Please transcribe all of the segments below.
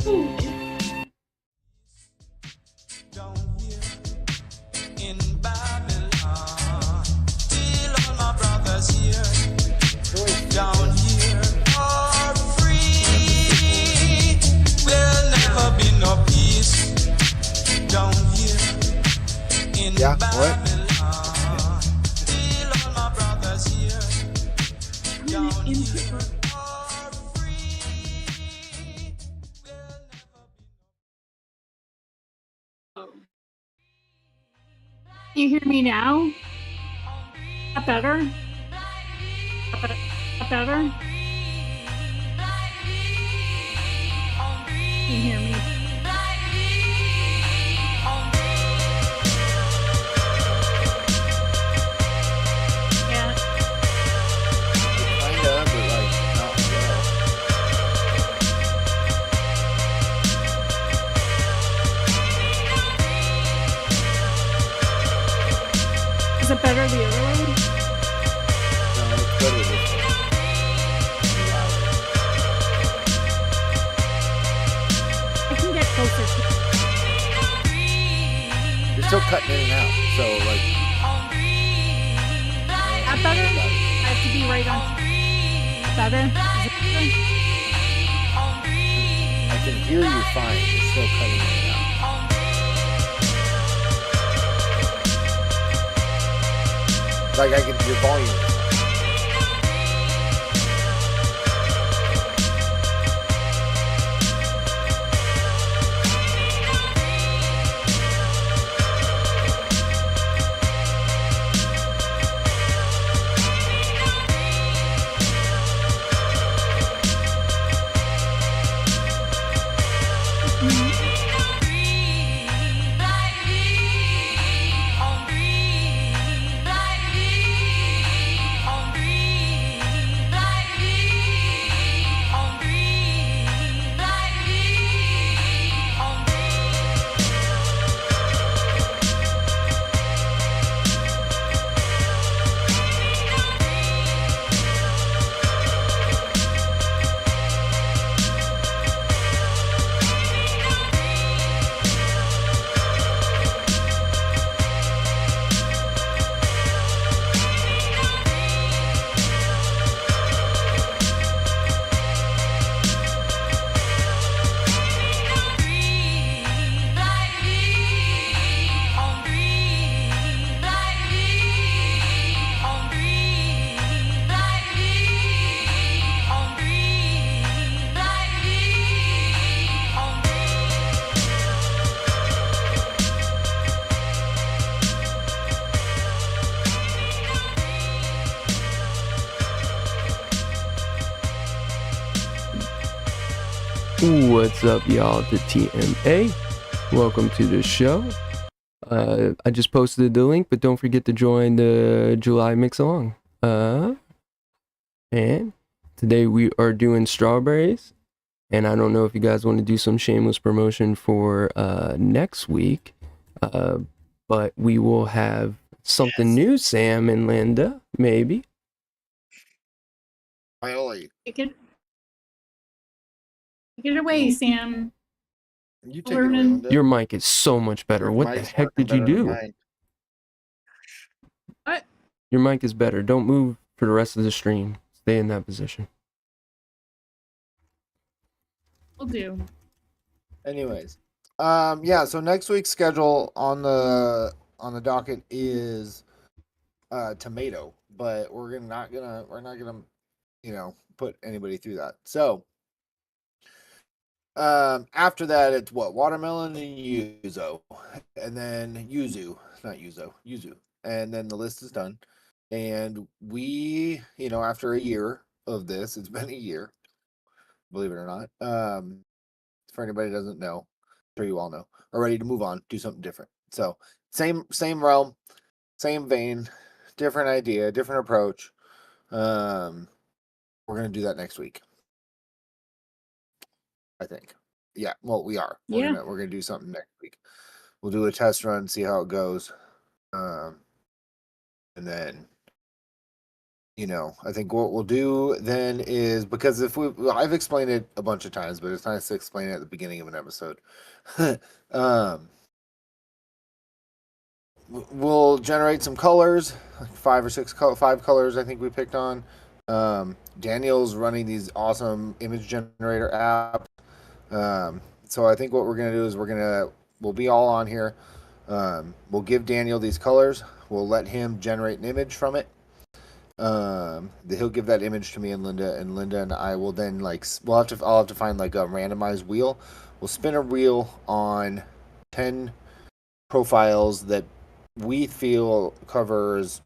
Ooh. Down here in Babylon, still all my brothers here. Down here are free. There'll never be no peace. Down here in Babylon, still all my brothers here. Down here are free. There'll never be Can you hear me now? That better? That better? Can you hear me? Yeah. Kinda, but like not well. Is it better the other way? No, it's better this way. I can get closer to You're still cutting in and out, so like. that better? I have to be right on. Better? Is it better? I can hear you fine. You're still cutting in and out. Like I can, your volume. What's up, y'all? The TMA. Welcome to the show. I just posted the link, but don't forget to join the July mix along. And today we are doing strawberries. And I don't know if you guys want to do some shameless promotion for next week, but we will have something new, Sam and Linda, maybe. Viola, Take it away, Sam. you take it away, Linda. Your mic is so much better. Your What the mic's heck did you better than do? mine. What? Your mic is better. Don't move for the rest of the stream. Stay in that position. Will do. Anyways, yeah. So next week's schedule on the docket is tomato, but we're not gonna put anybody through that. So after that, it's what, watermelon and yuzu, and then yuzu, and then the list is done. And we, after a year of this, it's been a year, believe it or not. For anybody who doesn't know, I'm sure you all know, are ready to move on, do something different. So same realm, same vein, different idea, different approach. We're gonna do that next week, I think. Yeah, well, we are. We're gonna do something next week. We'll do a test run, see how it goes, and then I think what we'll do then is, because I've explained it a bunch of times, but it's nice to explain it at the beginning of an episode. um, we'll generate some colors, like 5 colors. I think we picked on. Daniel's running these awesome image generator apps. So I think what we're gonna do is we'll be all on here. We'll give Daniel these colors. We'll let him generate an image from it. He'll give that image to me and Linda and I will then I'll have to find like a randomized wheel. We'll spin a wheel on 10 profiles that we feel covers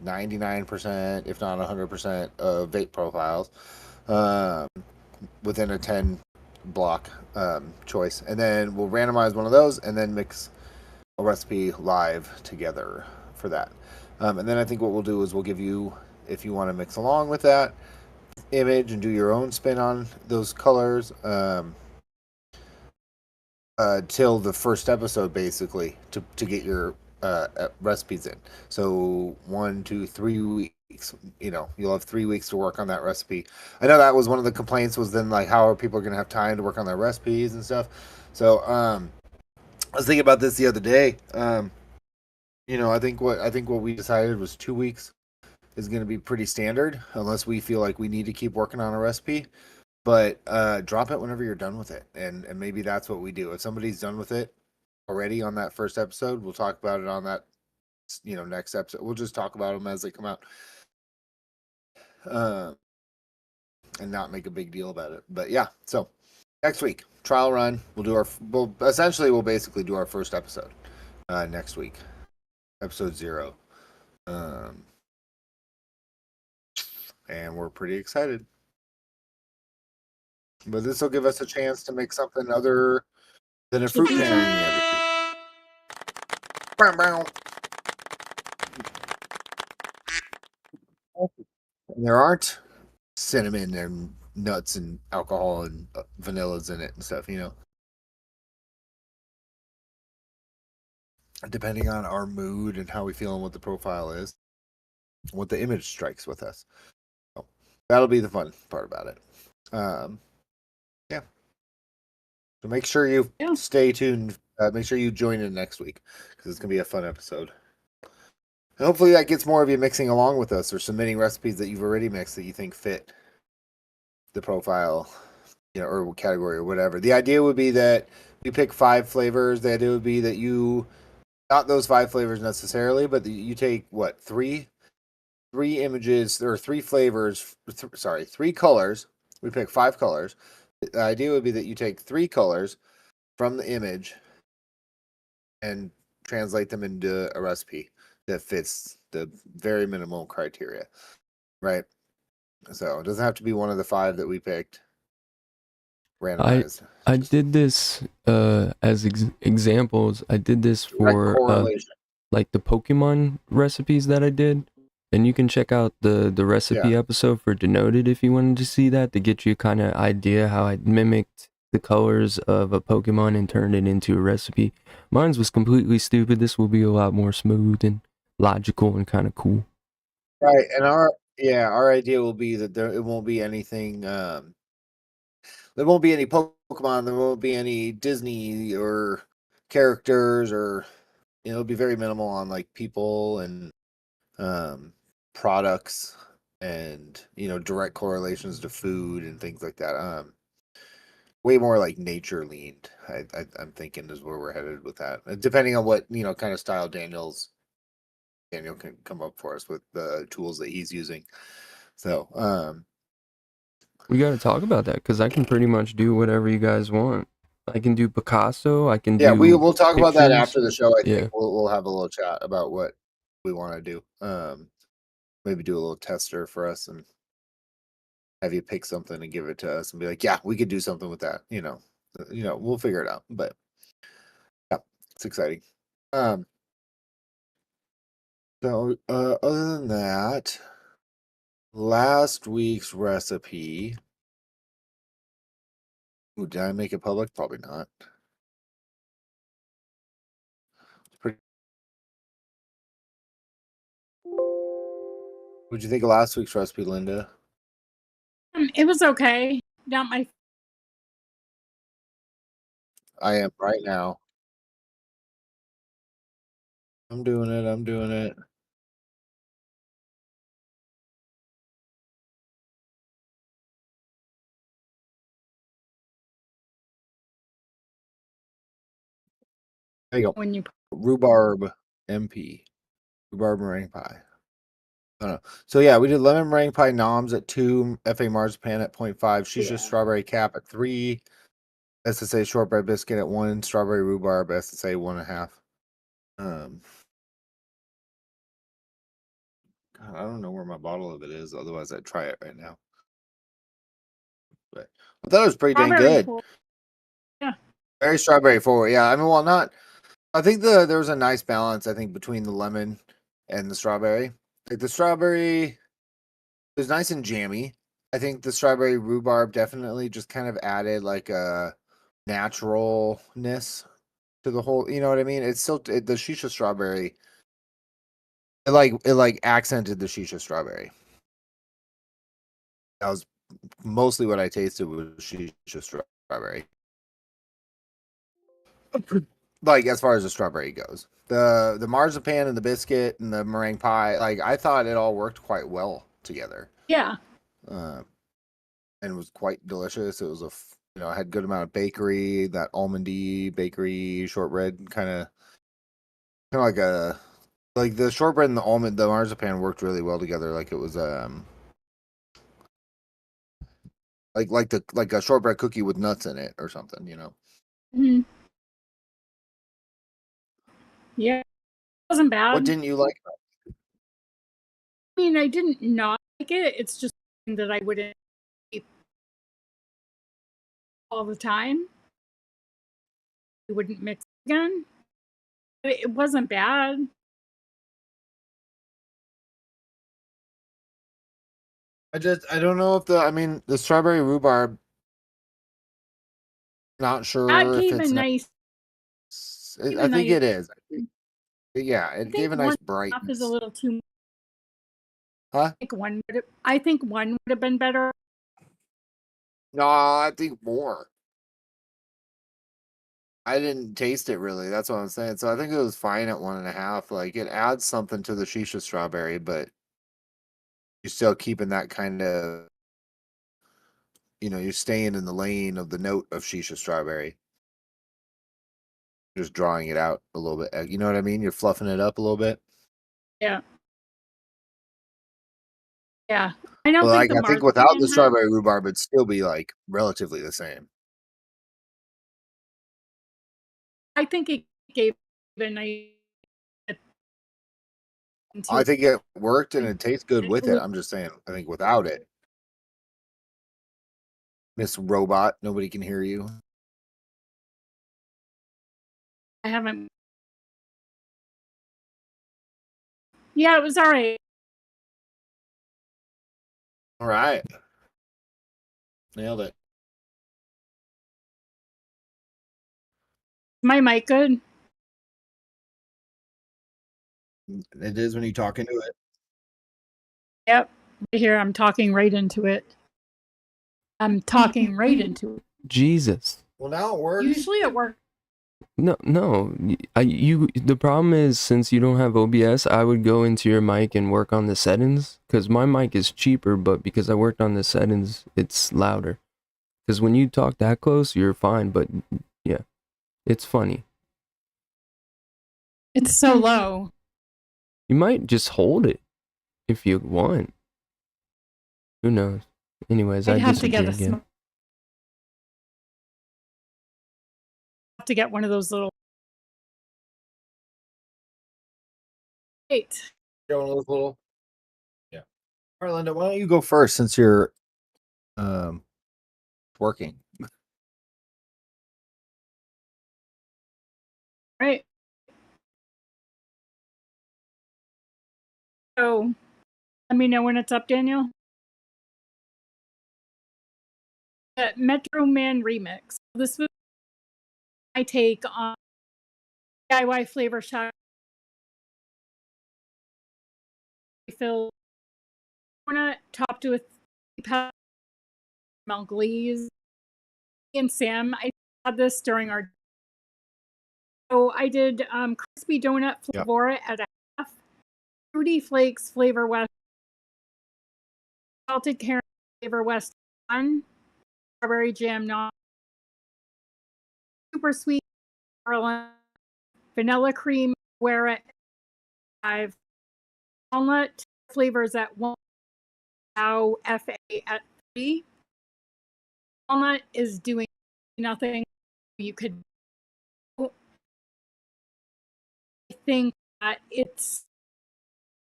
99%, if not 100% of vape profiles, within a 10 block choice, and then we'll randomize one of those and then mix a recipe live together for that. And then I think what we'll do is we'll give you, if you want to mix along with that image and do your own spin on those colors, till the first episode, basically, to get your recipes in. So 1, 2, 3 weeks. You'll have 3 weeks to work on that recipe. I know that was one of the complaints, was then like, how are people going to have time to work on their recipes and stuff? So I was thinking about this the other day. I think what we decided was 2 weeks is going to be pretty standard, unless we feel like we need to keep working on a recipe. But drop it whenever you're done with it, and maybe that's what we do. If somebody's done with it already on that first episode, we'll talk about it on that next episode. We'll just talk about them as they come out, and not make a big deal about it. But yeah, so next week, trial run. We'll basically do our first episode next week, episode 0, and we're pretty excited. But this will give us a chance to make something other than a fruit pairing. And there aren't cinnamon and nuts and alcohol and vanillas in it and stuff, depending on our mood and how we feel and what the profile is, what the image strikes with us. So that'll be the fun part about it. Yeah. So make sure you stay tuned. Make sure you join in next week, because it's going to be a fun episode. And hopefully that gets more of you mixing along with us, or submitting recipes that you've already mixed that you think fit the profile, or category or whatever. The idea would be that we pick 5 flavors. The idea would be that not those 5 flavors necessarily, but you take three images, or 3 flavors, 3 colors. We pick 5 colors. The idea would be that you take 3 colors from the image and translate them into a recipe that fits the very minimal criteria, right? So it doesn't have to be one of the 5 that we picked randomized. I did this as examples. I did this for like the Pokemon recipes that I did. And you can check out the recipe episode for Denoted if you wanted to see that, to get you kind of idea how I mimicked the colors of a Pokemon and turned it into a recipe. Mine's was completely stupid. This will be a lot more smooth and logical and kind of cool. Right, and our idea will be that it won't be anything. There won't be any Pokemon. There won't be any Disney or characters, or it'll be very minimal on like people and products, and direct correlations to food and things like that. Way more like nature leaned. I'm thinking is where we're headed with that, depending on what kind of style Daniel can come up for us with the tools that he's using. So we got to talk about that, because I can pretty much do whatever you guys want. I can do Picasso. I can do we'll talk pictures. about that after the show. I think we'll have a little chat about what we want to do. Maybe do a little tester for us and have you pick something and give it to us and be like, yeah, we could do something with that. We'll figure it out. But yeah, it's exciting. So other than that, last week's recipe. Ooh, did I make it public? Probably not. It's pretty. What'd you think of last week's recipe, Linda? It was okay. Not my. I am right now. I'm doing it. I'm doing it. There you go. When you Rhubarb MP. Rhubarb meringue pie. I don't know. So yeah, we did lemon meringue pie noms at 2, FA marzipan at 0.5, shisha strawberry cap at 3, SSA shortbread biscuit at 1, strawberry rhubarb SSA 1.5. God, I don't know where my bottle of it is. Otherwise, I'd try it right now. But I thought it was pretty dang strawberry good. pool. Yeah. Very strawberry forward. Yeah, I mean, well, not. I think there was a nice balance. I think between the lemon and the strawberry. Like the strawberry was nice and jammy. I think the strawberry rhubarb definitely just kind of added like a naturalness to the whole. You know what I mean? It's still the shisha strawberry. It accented the shisha strawberry. That was mostly what I tasted was shisha strawberry. Like as far as the strawberry goes, the marzipan and the biscuit and the meringue pie, like I thought it all worked quite well together. Yeah. And was quite delicious. It was it had good amount of bakery, that almondy bakery shortbread kind of like the shortbread and the marzipan worked really well together. Like it was like a shortbread cookie with nuts in it or something, Mm-hmm. Yeah. It wasn't bad. What didn't you like? I mean, I didn't not like it. It's just that I wouldn't eat all the time. I wouldn't mix again. But it wasn't bad. I don't know if the strawberry rhubarb. Not That sure if gave a it's nice. I think it is. Yeah, it gave a nice Half is a brightness. little too. Huh? I think one would have been better. No, I think more. I didn't taste it really. That's what I'm saying. So I think it was fine at 1.5. Like it adds something to the shisha strawberry, but you're still keeping that kind of, you're staying in the lane of the note of shisha strawberry. Just drawing it out a little bit. You know what I mean? You're fluffing it up a little bit. Yeah. Yeah. I don't Well, think I think without the strawberry rhubarb, it'd still be like relatively the same. I think it gave a nice. I think it worked and it tastes good with it. I'm just saying, I think without it, Miss Robot, nobody can hear you. I haven't. Yeah, it was all right. All right. Nailed it. My mic good? It is when you talk into it. Yep. Right here, I'm talking right into it. I'm talking right into it. Jesus. Well, now it works. Usually it works. No. The problem is since you don't have OBS, I would go into your mic and work on the settings because my mic is cheaper, but because I worked on the settings, it's louder. Because when you talk that close, you're fine, but yeah, it's funny. It's so low. You might just hold it if you want. Who knows? Anyways, I'd I have to get disagree again. Have to get one of those little. Wait. Get one of those little. Yeah. All right, Linda, why don't you go first since you're working? Right. So, let me know when it's up, Daniel. The Metro Man remix. This was my take on DIY flavor shot filled donut topped with caramel glaze. And Sam, I had this during our. So I did crispy donut flavor at a half, fruity flakes flavor west, salted caramel flavor west one, strawberry jam not super sweet, vanilla cream where at 5, walnut flavors at 1, now FA at 3. Walnut is doing nothing. You could, I think that it's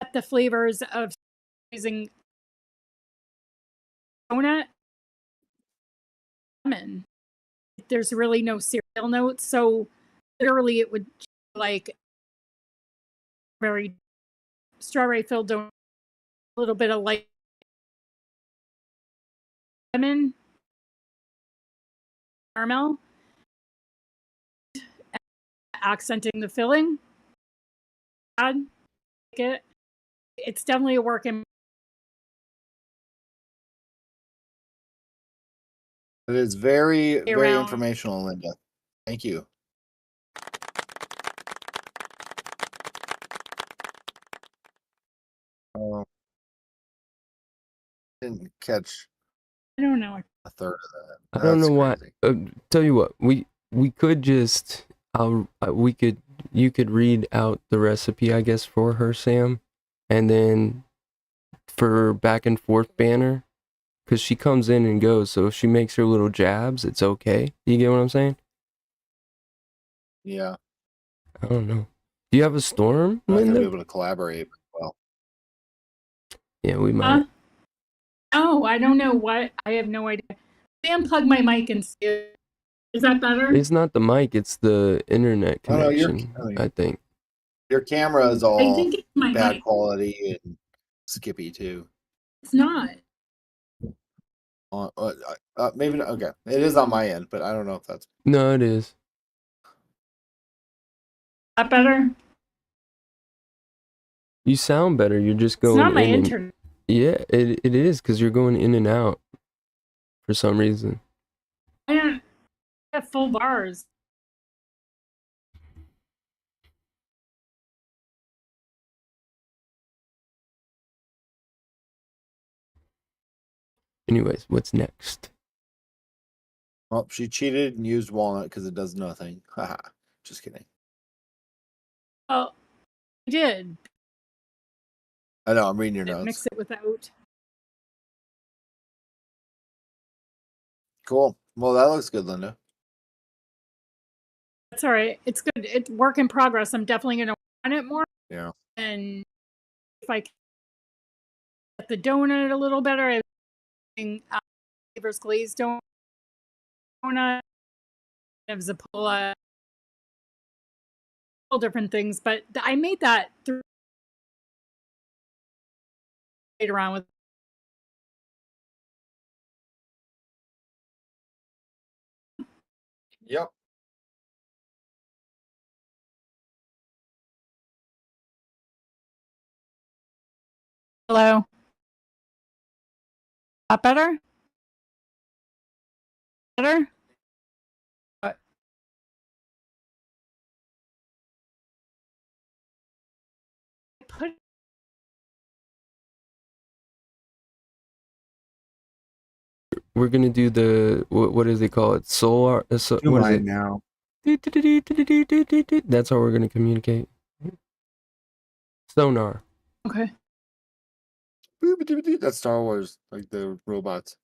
at the flavors of using donut, lemon. There's really no cereal notes, so literally it would like very strawberry filled donut, a little bit of light lemon, caramel, accenting the filling. Add it. It's definitely a work in. It is very, very Around. informational, Linda. Thank you. Didn't catch I don't know. a third of that. I don't That's know why. crazy. Tell you what, we could just you could read out the recipe, I guess, for her, Sam, and then for back and forth banner, because she comes in and goes. So if she makes her little jabs, it's okay. You get what I'm saying? Yeah. I don't know. Do you have a storm, I'm not gonna be Linda? able to collaborate well. Yeah, we might. Oh, I don't know what. I have no idea. Unplug my mic and see it. Is that better? It's not the mic; it's the internet Oh, no, connection. I think. Your camera is I all think it's my bad mic. quality and skippy too. It's not. Maybe not. Okay, it is on my end, but I don't know if that's. No, it is. That better? You sound better. You're just going It's not my in and internet. yeah, it is because you're going in and out for some reason. I don't have full bars. Anyways, what's next? Well, she cheated and used walnut because it does nothing. Haha. Just kidding. Oh, I did. I know. I'm reading your I notes. mix it without. Cool. Well, that looks good, Linda. That's all right. It's good. It's work in progress. I'm definitely going to want it more. Yeah. And if I can get the donut a little better, I was using flavors glazed donut. It was a pull all different things, but I made that around with. Yep. Hello. That better? Better? What? Put We're gonna do the what does they call it? Solar. What is it? Now. That's how we're gonna communicate. Sonar. okay. That's Star Wars, like the robots.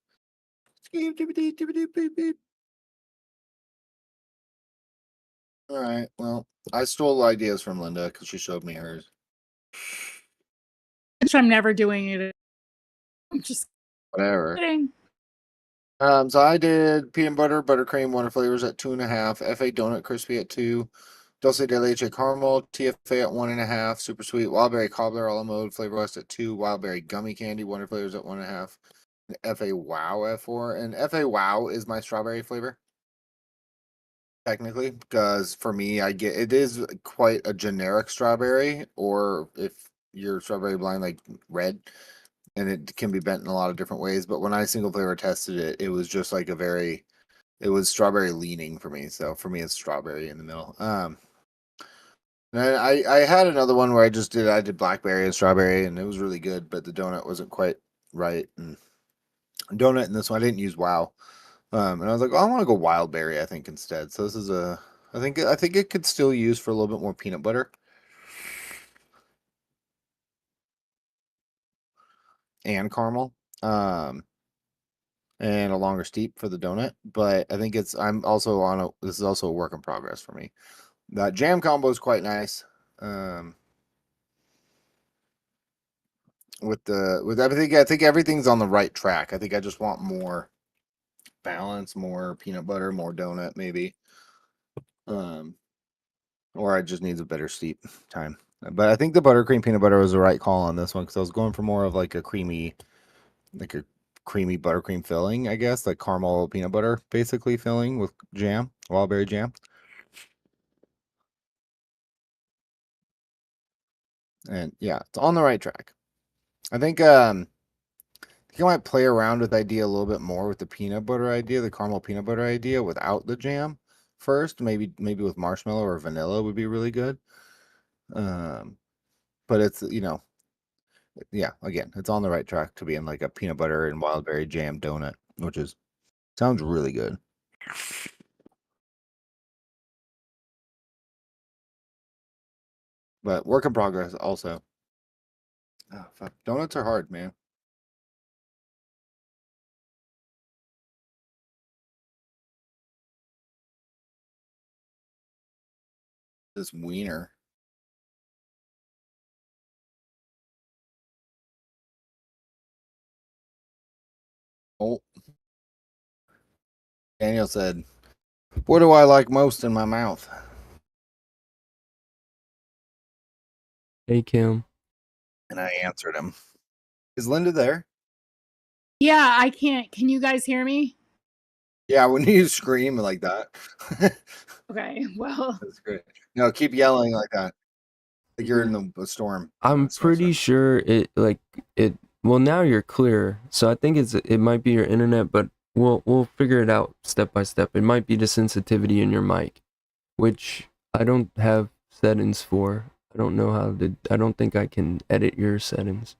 All right. Well, I stole ideas from Linda because she showed me hers. Which I'm never doing it. I'm just Whatever. kidding. So I did peanut butter, buttercream, Wonder Flavors at 2.5, FA Donut Crispy at 2, Dulce de Leche Caramel, TFA at 1.5, Super Sweet, Wildberry Cobbler a la mode, Flavor West at 2, Wildberry Gummy Candy, Wonder Flavors at 1.5, and FA Wow at 4. And FA Wow is my strawberry flavor, technically, because for me, it is quite a generic strawberry, or if you're strawberry blind, like red. and it can be bent in a lot of different ways. But when I single flavor tested it, it was just like it was strawberry leaning for me. So for me, it's strawberry in the middle. And I had another one where I did blackberry and strawberry, and it was really good, but the donut wasn't quite right. And donut in this one, I didn't use wow. And I was like, oh, I want to go wild berry, I think, instead. So this is I think it could still use for a little bit more peanut butter. And caramel. And a longer steep for the donut. But I think this is also a work in progress for me. That jam combo is quite nice. With everything, I think everything's on the right track. I think I just want more balance, more peanut butter, more donut, maybe. Or it just needs a better steep time. But I think the buttercream peanut butter was the right call on this one because I was going for more of like a creamy buttercream filling, I guess, like caramel peanut butter basically filling with jam, wild berry jam. And yeah, it's on the right track. I think I might play around with the idea a little bit more with the peanut butter idea, the caramel peanut butter idea without the jam first. Maybe with marshmallow or vanilla would be really good. But it's yeah, again, it's on the right track to being like a peanut butter and wild berry jam donut, which sounds really good. But work in progress also. Oh, fuck. Donuts are hard, man. This wiener. Oh, Daniel said, "What do I like most in my mouth?" Hey, Kim. And I answered him. Is Linda there? Yeah, I can't. Can you guys hear me? Yeah, when you scream like that. Okay, well. That's great. No, keep yelling like that. Like you're in the storm. I'm pretty sure well, now you're clear. So I think it might be your internet, but we'll figure it out step by step. It might be the sensitivity in your mic, which I don't have settings for. I don't think I can edit your settings.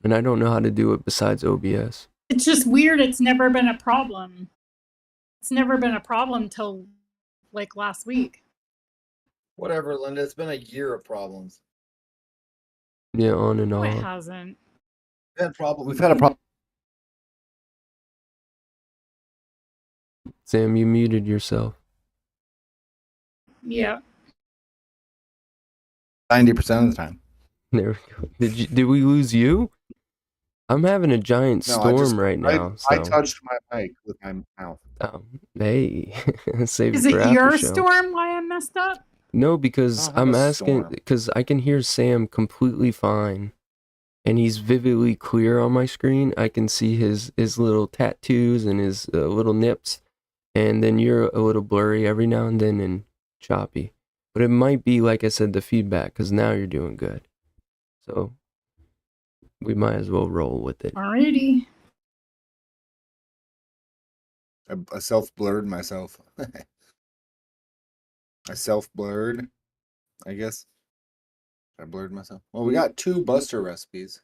And I don't know how to do it besides OBS. It's just weird. It's never been a problem. It's never been a problem till like last week. Whatever, Linda. It's been a year of problems. Yeah, on and No, it off. hasn't. We've had a problem. Sam, you muted yourself. Yeah. 90% of the time. There we go. Did we lose you? I'm having a giant storm right now. I touched my mic with my mouth. Oh, hey, save Is it for it after your show. storm why I messed up? No, because I'm asking because I can hear Sam completely fine, and he's vividly clear on my screen. I can see his little tattoos and his little nips, and then you're a little blurry every now and then and choppy. But it might be, like I said, the feedback, because now you're doing good. So we might as well roll with it. Alrighty. I self-blurred myself. I self-blurred, I guess. I blurred myself. Well, we got 2 Buster recipes.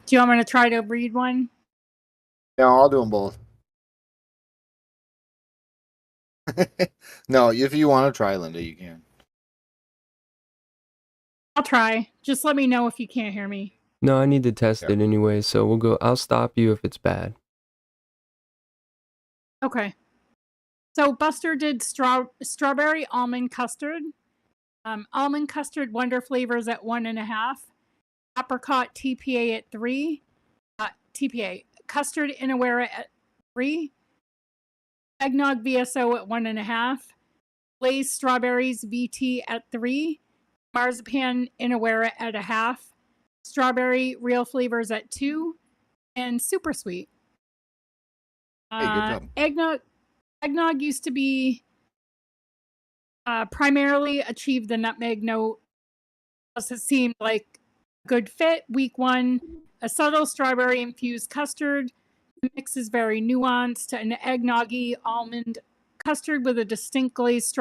Do you want me to try to read one? Yeah, I'll do them both. No, if you want to try, Linda, you can. I'll try. Just let me know if you can't hear me. No, I need to test it anyway, so we'll go. I'll stop you if it's bad. Okay. So Buster did strawberry almond custard. Almond custard wonder flavors at 1.5. Apricot TPA at 3. TPA. Custard Inawera at 3. Eggnog VSO at 1.5. Glazed strawberries VT at 3. Marzipan Inawera at 0.5. Strawberry real flavors at 2. And super sweet. Hey, good job. Eggnog used to be Primarily achieved the nutmeg note. Plus, it seemed like a good fit. Week 1, a subtle strawberry infused custard. The mix is very nuanced. An eggnoggy almond custard with a distinct glazed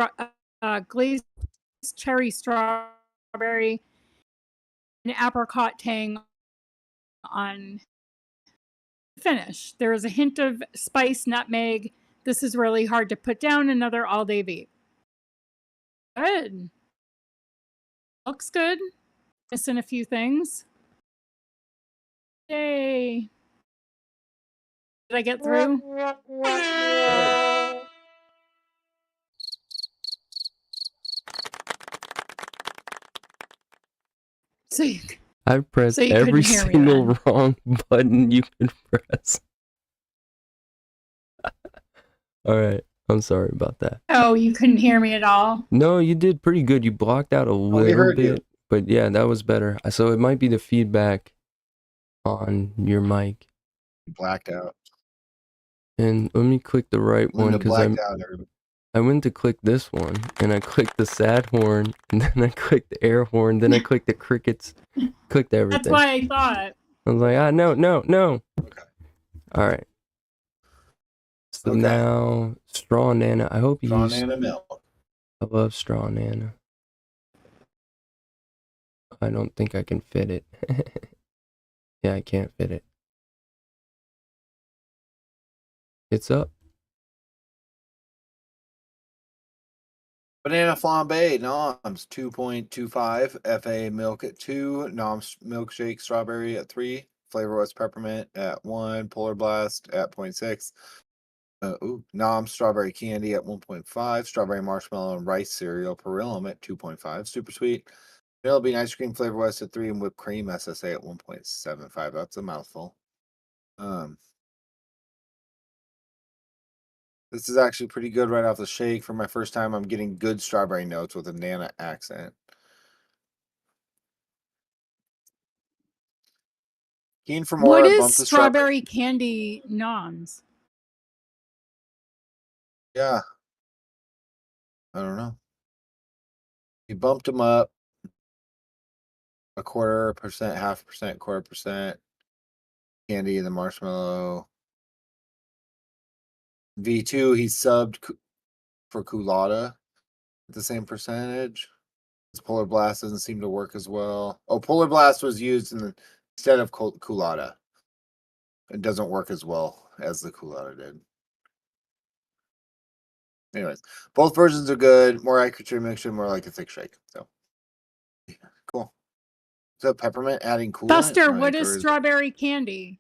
cherry strawberry and apricot tang on finish. There is a hint of spice, nutmeg. This is really hard to put down. Another all-day vape. Good. Looks good. Missing a few things. Yay. Did I get through? So you, I pressed so you every couldn't hear me single then. wrong button you could press. All right. I'm sorry about that. Oh, you couldn't hear me at all? No, you did pretty good. You blocked out a we little heard you. bit, but yeah, that was better. So it might be the feedback on your mic. Blacked out. And let me click the right one Linda because blacked out. Everybody. I went to click this one and I clicked the sad horn and then I clicked the air horn, then I clicked the crickets, clicked everything. That's why I thought. I was like, no. Okay. All right. So Okay. now straw nana. I hope you Straw use. nana milk. I love straw nana. I don't think I can fit it. Yeah, I can't fit it. It's up. Banana flambe, Noms 2.25, FA milk at 2, Noms milkshake strawberry at 3, Flavor West peppermint at 1, Polar Blast at 0.6, Noms strawberry candy at 1.5, strawberry marshmallow and rice cereal Perillum at 2.5, super sweet, vanilla bean ice cream Flavor West at 3, and whipped cream SSA at 1.75. That's a mouthful. This is actually pretty good right off the shake. For my first time, I'm getting good strawberry notes with a nana accent. Keen for more. What I is bumped the strawberry. strawberry candy noms? Yeah. I don't know. You bumped them up a 1/4%, 0.5%, 1/4%. Candy and the marshmallow. V2, he subbed for Culotta at the same percentage. This Polar Blast doesn't seem to work as well. Oh, Polar Blast was used instead of Culotta. It doesn't work as well as the Culotta did. Anyways, both versions are good. More accurate mixture, more like a thick shake. So, cool. So peppermint adding coolant. Buster, Mike, what is strawberry candy?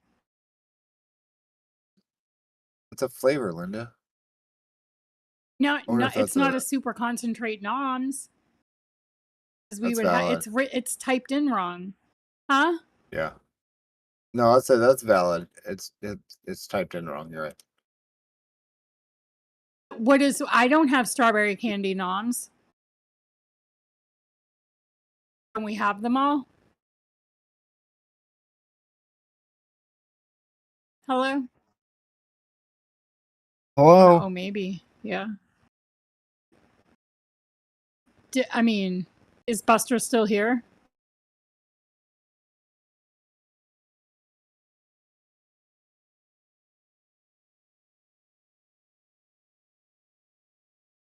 It's a flavor, Linda. No, it's not a super concentrate noms. Because we would have it's typed in wrong, huh? Yeah. No, I'd say that's valid. It's typed in wrong. You're right. What is? I don't have strawberry candy noms. And we have them all. Hello. Hello. Oh, maybe. Yeah. I mean, is Buster still here?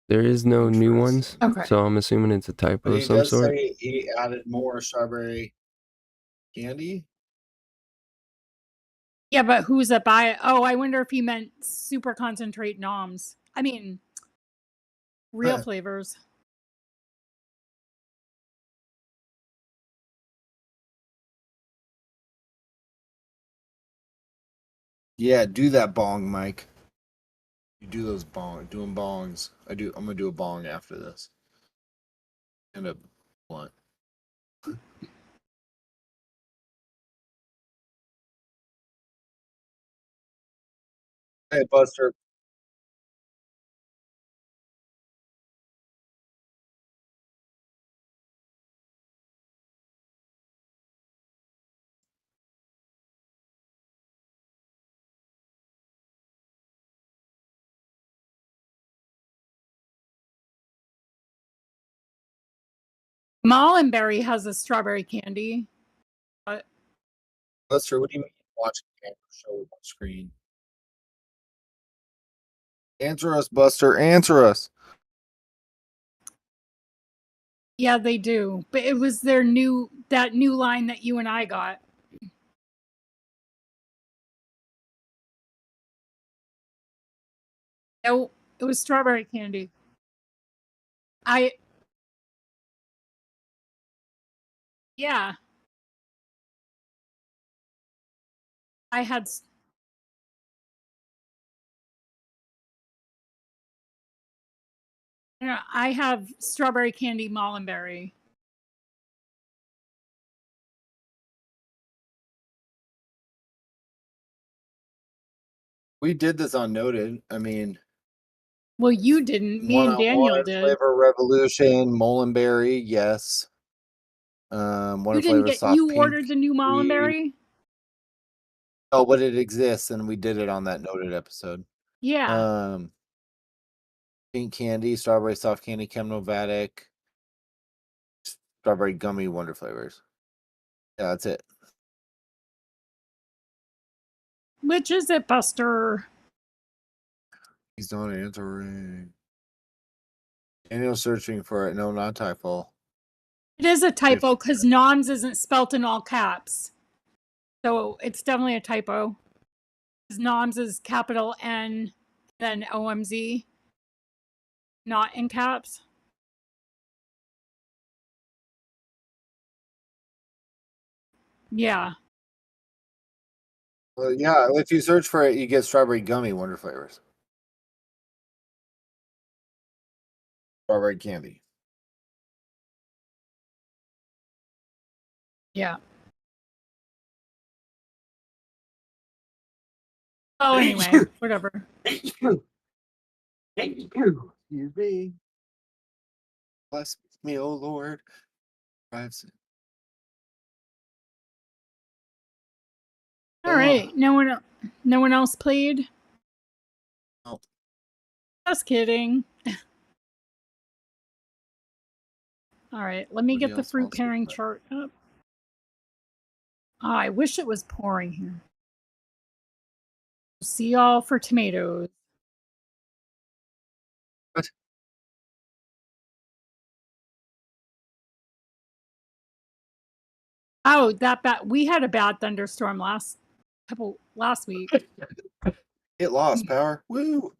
There is no new ones, Okay. so I'm assuming it's a typo of some sort. Say he added more strawberry candy. Yeah, but who's it by? Oh, I wonder if he meant super concentrate noms. I mean, real flavors. Yeah, do that bong, Mike. You do those doing bongs. I'm gonna do a bong after this. And a blunt. Hey, Buster. Mullenberry has a strawberry candy. But Buster, what do you mean watching the show on screen? Answer us, Buster. Answer us. yeah, they do. But it was their new line that you and I got. No, it was strawberry candy. Yeah, I had. I have strawberry candy Mullenberry. We did this on Noted. I mean, Well, you didn't. Me and Daniel did. Flavor Revolution, Mullenberry, yes. One You didn't flavor get. soft You pink. ordered the new Mullenberry. Oh, but it exists, and we did it on that Noted episode. Yeah. Pink candy, strawberry soft candy, Chemnovatic, strawberry gummy wonder flavors. Yeah, that's it. Which is it, Buster? He's not answering. Daniel's searching for it. No, not typo. It is a typo because Noms isn't spelt in all caps. So it's definitely a typo. Noms is capital N, then OMZ, not in caps. Yeah. Well, yeah, if you search for it, you get strawberry gummy wonder flavors. Strawberry candy. Yeah. Oh, anyway, whatever. Thank you. Excuse me. Bless me, oh Lord. All right. No one else played? Oh. Just kidding. All right, let me get the fruit pairing chart up. Oh, I wish it was pouring here. See y'all for tomatoes. What? Oh, that bad. We had a bad thunderstorm last week. It lost power. Woo.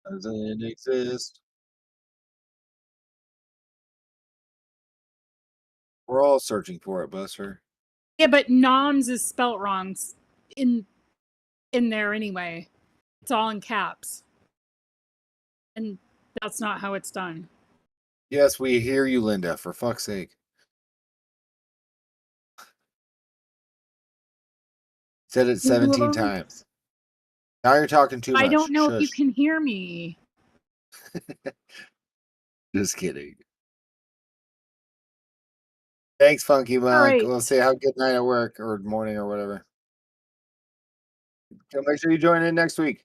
Doesn't exist. We're all searching for it, Buster. Yeah, but noms is spelt wrong in there anyway. It's all in caps. And that's not how it's done. Yes, we hear you, Linda, for fuck's sake. Said it 17 times. Now you're talking too much. I don't know Shush. if you can hear me. Just kidding. Thanks, Funky Monk. Right. We'll say have a good night at work or morning or whatever. So make sure you join in next week.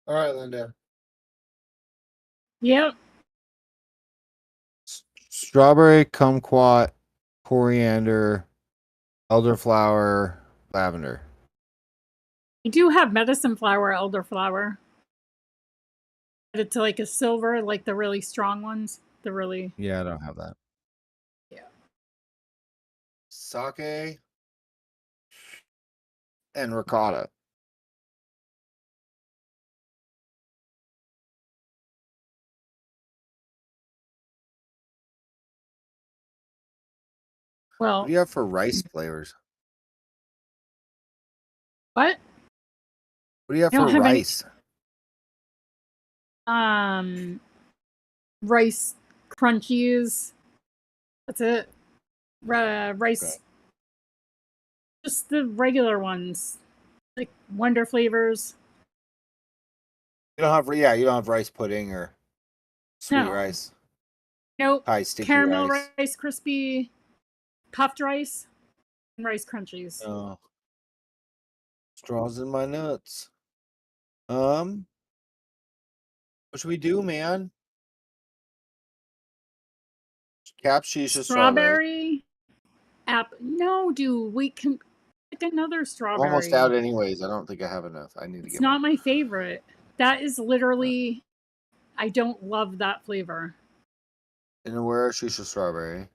All right, Linda. Yep. Strawberry, kumquat, coriander, elderflower, lavender. I do have medicine flower, elderflower. But it's like a silver, like the really strong ones. Yeah, I don't have that. Yeah. Sake and ricotta. Well, What do you have for rice flavors? what? What do you have I don't for have any- rice? Rice crunchies. That's it. Rice. Okay. Just the regular ones, like Wonder flavors. You don't have you don't have rice pudding or sweet No. rice. Nope. High sticky Caramel rice. rice, crispy, puffed rice, and rice crunchies. Oh. Straws in my nuts. What should we do, man? Cap shisha strawberry. Strawberry. No, dude, we can pick another I'm strawberry. almost out anyways. I don't think I have enough. I need to It's get not more. my favorite. That is literally, I don't love that flavor. And where shisha strawberry?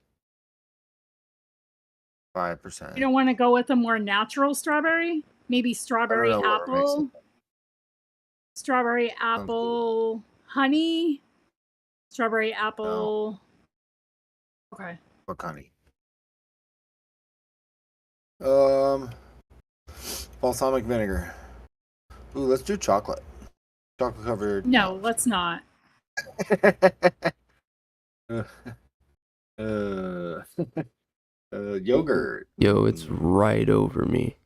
5%. You don't want to go with a more natural strawberry? Maybe strawberry know where it makes apple. Strawberry apple honey. Strawberry apple. Okay. What honey? Balsamic vinegar. Ooh, let's do chocolate. Chocolate covered. No, let's not. Yogurt. Yo, it's right over me.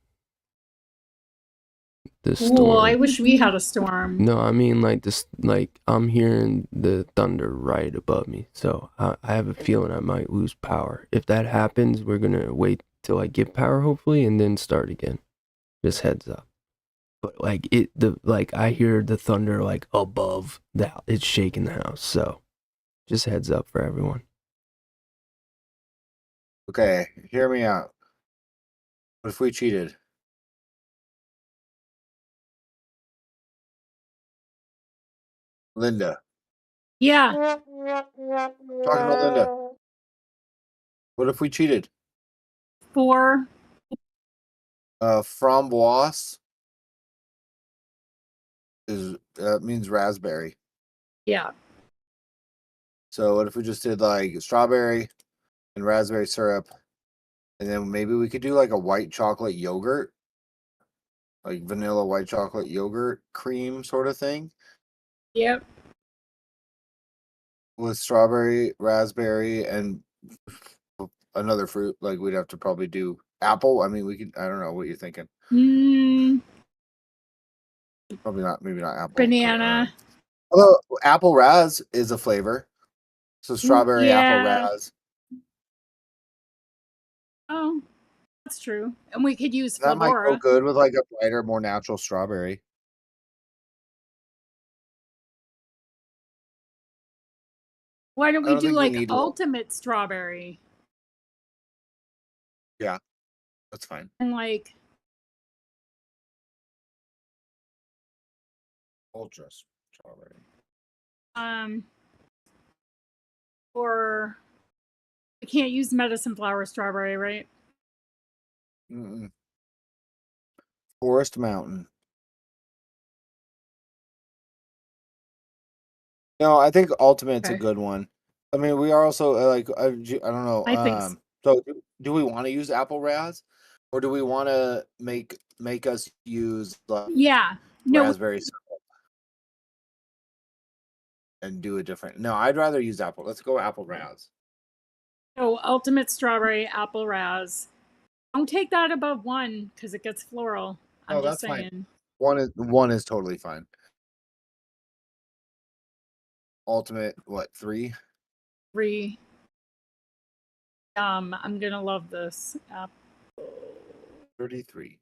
The storm. Well, I wish we had a storm. No, I mean like this. Like I'm hearing the thunder right above me, so I have a feeling I might lose power. If that happens, we're gonna wait till I get power, hopefully, and then start again. Just heads up. But like I hear the thunder like above that. It's shaking the house. So, just heads up for everyone. Okay, hear me out. What if we cheated? Linda. Yeah. Talking to Linda. What if we cheated? 4. Framboise means raspberry. Yeah. So what if we just did like strawberry and raspberry syrup, and then maybe we could do like a white chocolate yogurt, like vanilla white chocolate yogurt cream sort of thing Yep. with strawberry, raspberry, and another fruit. Like we'd have to probably do apple. I mean, we could. I don't know what you're thinking. Probably not. Maybe not apple. Banana. Although apple raz is a flavor, so strawberry apple raz. Oh, that's true. And we could use That might go Flora. good with like a brighter, more natural strawberry. Why don't we do think we like need ultimate strawberry? Yeah, that's fine. And like Ultra strawberry. or we can't use medicine flower strawberry, right? Mm-mm. Forest Mountain. No, I think Ultimate's a Okay. good one. I mean, we are also like I don't know. I think so. So do we want to use apple raz, or do we want to make us use like Yeah. No. raspberry syrup and do a different? No, I'd rather use apple. Let's go apple raz. No, ultimate strawberry apple raz. Don't take that above 1 because it gets floral. I'm just that's saying. Fine. One is totally fine. Ultimate, what, 3? 3. I'm gonna love this. Apple. 33.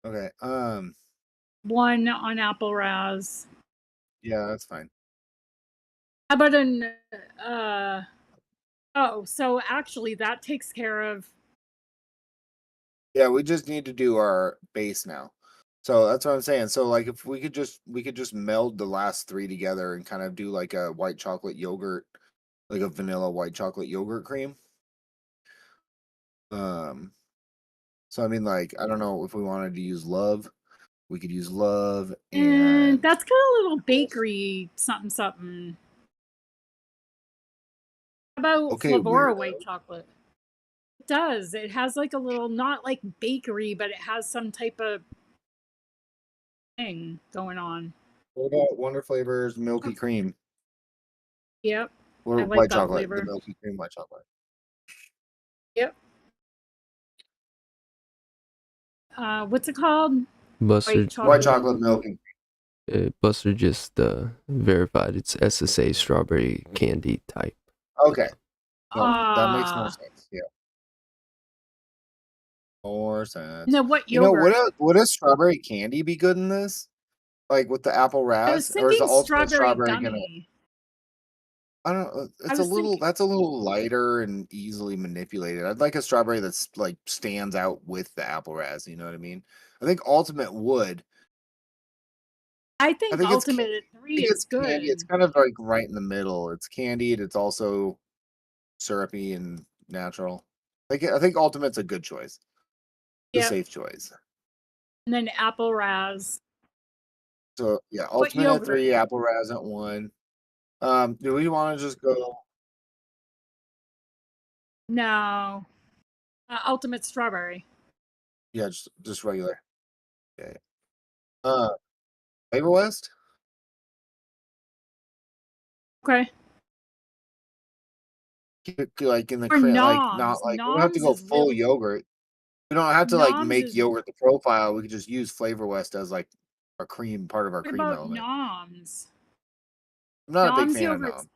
Okay. 1 on apple raz. Yeah, that's fine. How about an oh, so actually that takes care of. Yeah, we just need to do our base now. So that's what I'm saying. So like if we could just meld the last 3 together and kind of do like a white chocolate yogurt, like a vanilla white chocolate yogurt cream. So I mean, like, I don't know if we wanted to use love. We could use love and That's got a little bakery something. How about Okay, Flavora weirdo. white chocolate? It does. It has like a little, not like bakery, but it has some type of thing going on. What about Wonder Flavors Milky Cream Yep. or I like white that chocolate? The flavor. Milky Cream white chocolate. Yep. What's it called? Buster, White chocolate. White chocolate Milky. Buster just verified it's SSA strawberry candy type. Okay. No, that makes more Ah. sense. Yeah. More sense. No, what You know, yogurt? would a strawberry candy be good in this? Like with the apple I was ras? Or is the thinking ultimate strawberry strawberry gonna gummy. I don't know. I It's a was little thinking, that's a little lighter and easily manipulated. I'd like a strawberry that's like stands out with the apple ras, you know what I mean? I think ultimate would. I I think think it's Ultimate at I 3 think is it's candy. It's good. kind of like right in the middle. It's candied, it's also syrupy and natural. I think ultimate's a good choice. The Yep. safe choice. And then apple raz. So yeah, What ultimate at yogurt? 3, apple ras at 1. Do we want to just go? No. Ultimate strawberry. Yeah, just regular. Yeah. Uh, Flavor West. Okay. Keep it like in the Or like not Noms. like we don't have to Noms go is full really yogurt. We don't have to like Noms make is yogurt the profile. We could just use Flavor West as like our cream part of our what cream about element. Noms? I'm not a big Noms fan of yogurt's nom.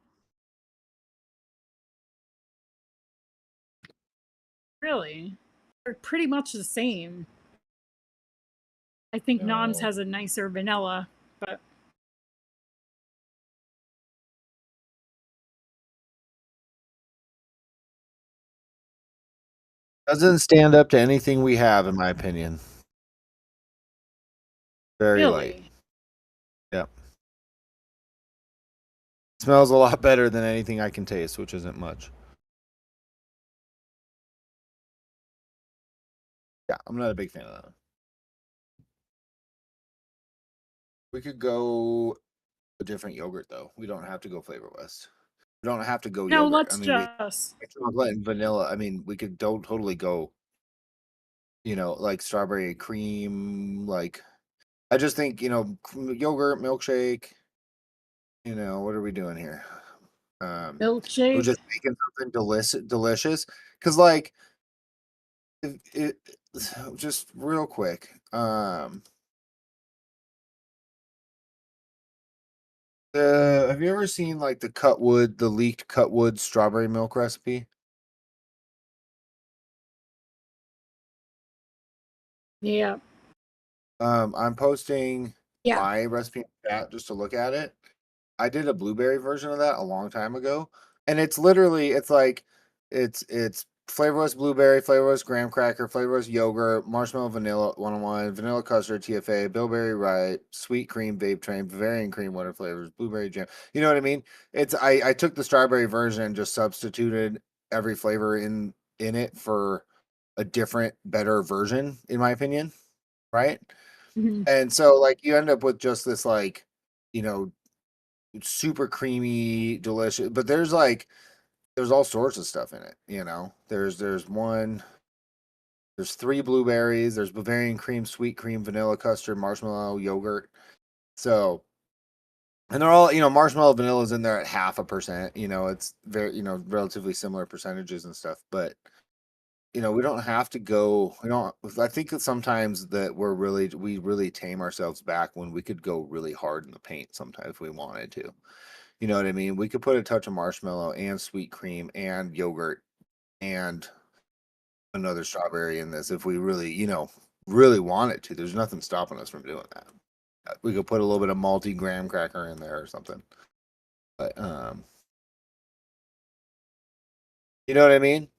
really, they're pretty much the same. I think Noms No. has a nicer vanilla, but Doesn't stand up to anything we have, in my opinion. Very light. really. Yep. Smells a lot better than anything I can taste, which isn't much. Yeah, I'm not a big fan of that. We could go a different yogurt though. We don't have to go Flavor West. We don't have to go No, yogurt. I let's mean, we just chocolate and vanilla. I mean, we could don't totally go. Like strawberry cream. Like, I just think yogurt milkshake. What are we doing here? We're milkshake. just making something delicious. Because like, it just real quick. Have you ever seen like the leaked Cutwood strawberry milk recipe? Yeah. I'm posting Yeah. my recipe in chat just to look at it. I did a blueberry version of that a long time ago, and it's like it's flavorless blueberry, flavorless graham cracker, flavorless yogurt, marshmallow, vanilla 101, vanilla custard, TFA, bilberry ripe, sweet cream, vape train, Bavarian cream, water flavors, blueberry jam. You know what I mean? I took the strawberry version and just substituted every flavor in it for a different, better version, in my opinion, right? Mhm. And so like you end up with just this like, you know, super creamy, delicious. But there's all sorts of stuff in it. There's 3 blueberries. There's Bavarian cream, sweet cream, vanilla custard, marshmallow, yogurt. So, and they're all marshmallow vanilla is in there at 0.5%. It's very relatively similar percentages and stuff. But we don't have to go. We don't. I think that sometimes that we really tame ourselves back when we could go really hard in the paint sometimes if we wanted to. You know what I mean? We could put a touch of marshmallow and sweet cream and yogurt and another strawberry in this if we really, really wanted to. There's nothing stopping us from doing that. We could put a little bit of malty graham cracker in there or something. But you know what I mean?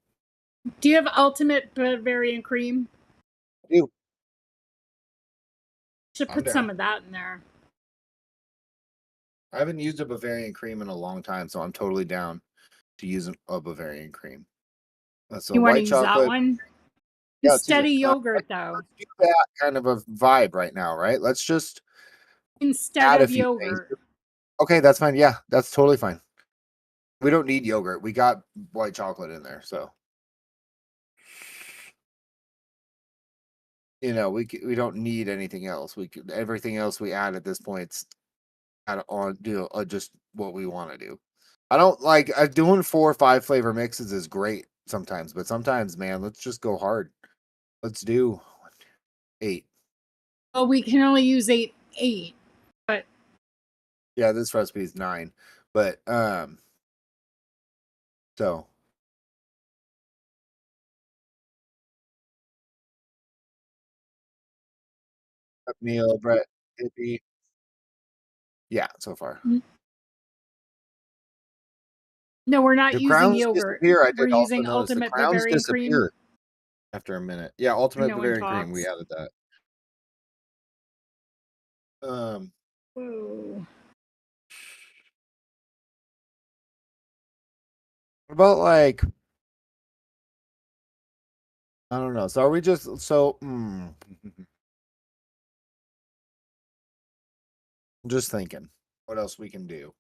Do you have Ultimate Bavarian cream? I do. Should I'm put down. some of that in there. I haven't used a Bavarian cream in a long time, so I'm totally down to use a Bavarian cream. So You want to white use that chocolate. one? Yeah, let's use Instead it. of yogurt, though. Let's do that kind of a vibe right now, right? Let's just Instead add a of few things. yogurt. Okay, that's fine. Yeah, that's totally fine. We don't need yogurt. We got white chocolate in there, so you know, we don't need anything else. We could everything else we add at this point add on do just what we want to do. I don't like doing 4 or 5 flavor mixes is great sometimes, but sometimes, man, let's just go hard. Let's do 8. Well, we can only use eight, but Yeah, this recipe is 9, but so meal, Brett, it'd be yeah, so far. no, we're not The using crowns yogurt. disappear. I We're did also using notice the ultimate crowns Bavarian cream. disappear after a minute. Yeah, ultimate No one Bavarian cream. We talks. added that. Um, Whoa. what about like I don't know. So are we just so? I'm just thinking, what else we can do?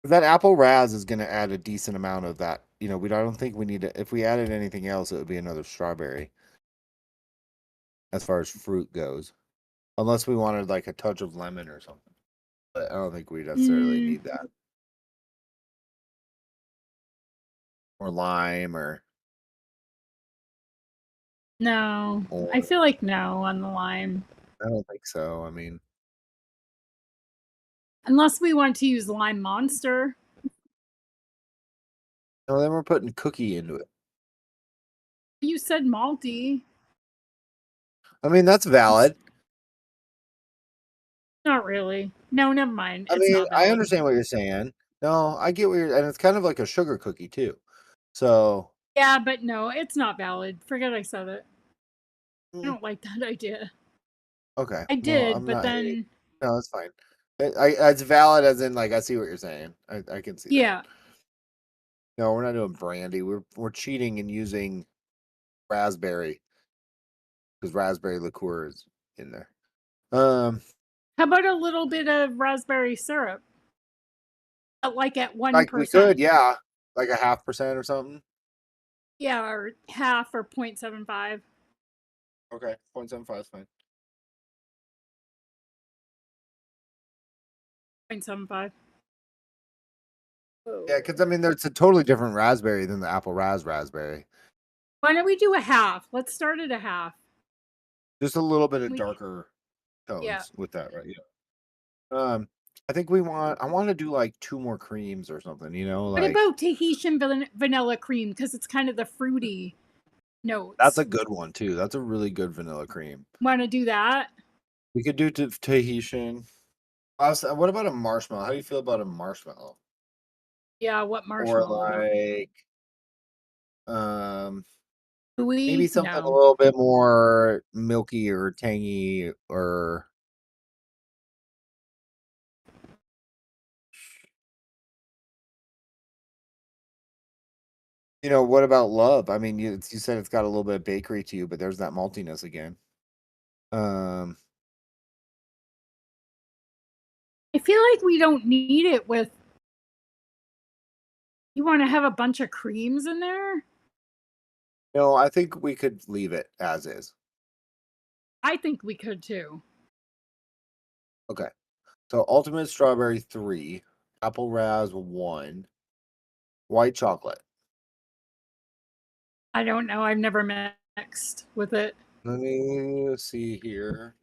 That apple raz is going to add a decent amount of that. You know, I don't think we need to. If we added anything else, it would be another strawberry. As far as fruit goes, unless we wanted like a touch of lemon or something, but I don't think we necessarily need that. Or lime, or No, or I feel like no on the lime. I don't think so. I mean, Unless we want to use lime monster. no, then we're putting cookie into it. You said malty. I mean, that's valid. Not really. No, never mind. I It's mean, not I valid. understand what you're saying. No, I get what you're, and it's kind of like a sugar cookie too. So Yeah, but no, it's not valid. Forget I said it. I mm, don't like that idea. okay, I well, did, I'm but not hating. then No, it's fine. It's valid as in like I see what you're saying. I can see that. yeah. No, we're not doing brandy. We're cheating and using raspberry because raspberry liqueur is in there. Um, How about a little bit of raspberry syrup? Like at like we 1%. could, yeah, like a 0.5% or something. Yeah, or half or 0.75. Okay, 0.75 is fine. 0.75. Yeah, because I mean, there's a totally different raspberry than the apple raspberry. Why don't we do a half? Let's start at a half. Just a little bit of We, darker yeah. tones with that, right? Yeah. I think I want to do like 2 more creams or something. You know, What like about Tahitian vanilla cream? Because it's kind of the fruity that's notes. a good one too. That's a really good vanilla cream. Want to do that? We could do Tahitian. What about a marshmallow? How do you feel about a marshmallow? Yeah, what Or marshmallow? like, maybe We something a no. little bit more milky or tangy, or you know, what about love? I mean, you said it's got a little bit of bakery to you, but there's that maltiness again. Um, I feel like we don't need it with. You want to have a bunch of creams in there? no, I think we could leave it as is. I think we could too. Okay. So ultimate strawberry 3, apple raz 1, white chocolate. I don't know. I've never mixed with it. Let me see here.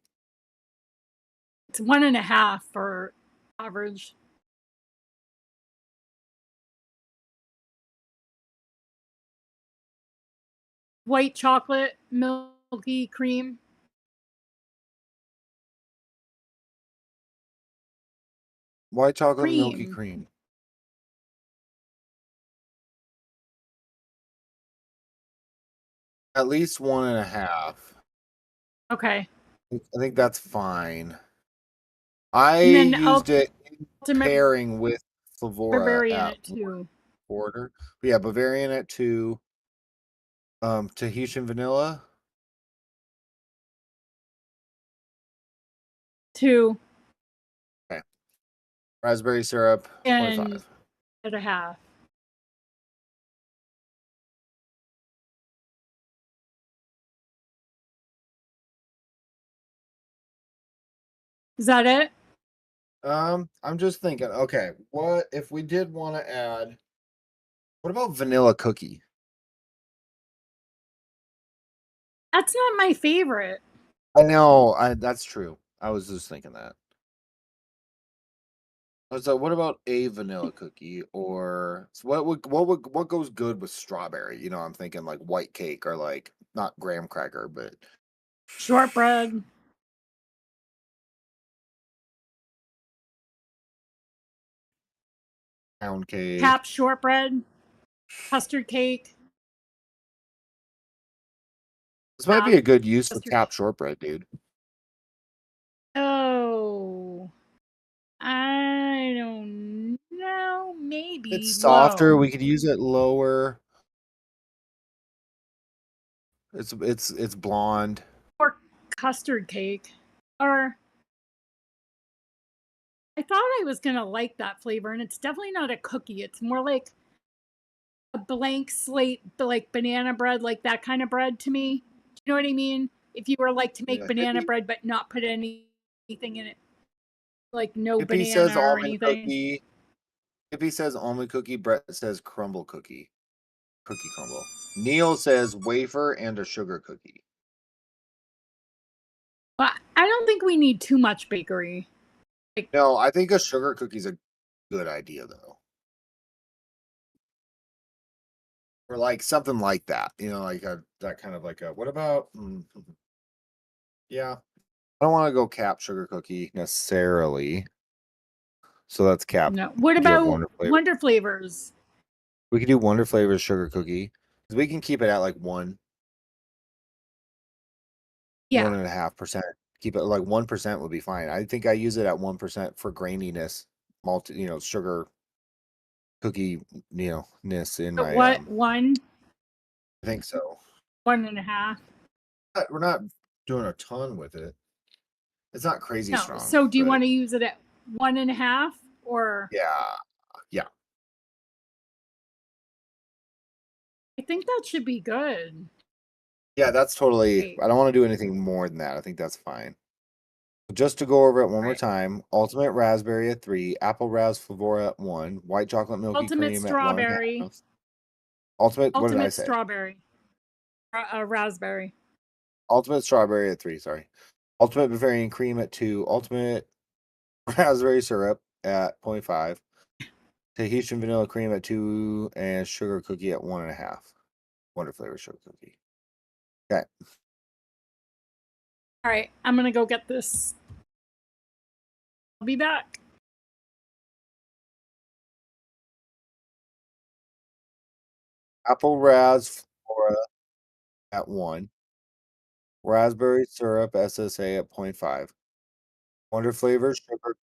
It's 1.5 for average. White chocolate, milky cream. White chocolate milky Cream. cream. At least 1.5. Okay. I think that's fine. I And then used it in ultimate pairing with Flavora Bavarian at it too. order. But yeah, Bavarian at 2. Tahitian vanilla. 2. Okay. Raspberry syrup, and 0.5. and a half. Is that it? I'm just thinking, okay, what if we did want to add, what about vanilla cookie? That's not my favorite. I know, that's true. I was just thinking that. So what about a vanilla cookie, or so what goes good with strawberry? You know, I'm thinking like white cake, or like not graham cracker, but Shortbread, pound cake. cap shortbread, custard cake, This might be cap a good use for custard cap cake. shortbread, dude. Oh, I don't know. Maybe It's softer. low We could use it lower. It's blonde. or custard cake. Or I thought I was gonna like that flavor, and it's definitely not a cookie. It's more like a blank slate, like banana bread, like that kind of bread to me. Do you know what I mean? If you were like to make Yeah, banana hippie. bread but not put anything in it, like no Hippie says banana or almond anything. cookie. Hippie says almond cookie. Brett says crumble cookie. Cookie crumble. Neil says wafer and a sugar cookie. But I don't think we need too much bakery. Like, No, I think a sugar cookie's a good idea though. Or like something like that. You know, like that kind of like a what about yeah. I don't want to go cap sugar cookie necessarily. So that's cap. no. What We do have about Wonder Flavor. Wonder Flavors? We could do Wonder Flavor sugar cookie. Because we can keep it at like Yeah. 1.5%. Keep it like 1% would be fine. I think I use it at 1% for graininess, sugar cookie, ness in But my what one? I think so. 1.5? We're not doing a ton with it. It's not crazy No. strong, So do you but want to use it at 1.5 or? yeah. Yeah. I think that should be good. Yeah, that's totally Right. I don't want to do anything more than that. I think that's fine. Just to go over it one more Right. time, ultimate raspberry at 3, apple ras flavora at 1, white chocolate milky Ultimate cream at 1.5. strawberry. Ultimate, what did I Ultimate say? strawberry. Raspberry. Ultimate strawberry at 3, sorry. Ultimate Bavarian cream at 2, ultimate raspberry syrup at 0.5, Tahitian vanilla cream at 2, and sugar cookie at 1.5. Wonder flavor sugar cookie. Okay. All right. I'm going to go get this. I'll be back. Apple ras flora at 1, raspberry syrup SSA at 0.5, Wonder flavor sugar.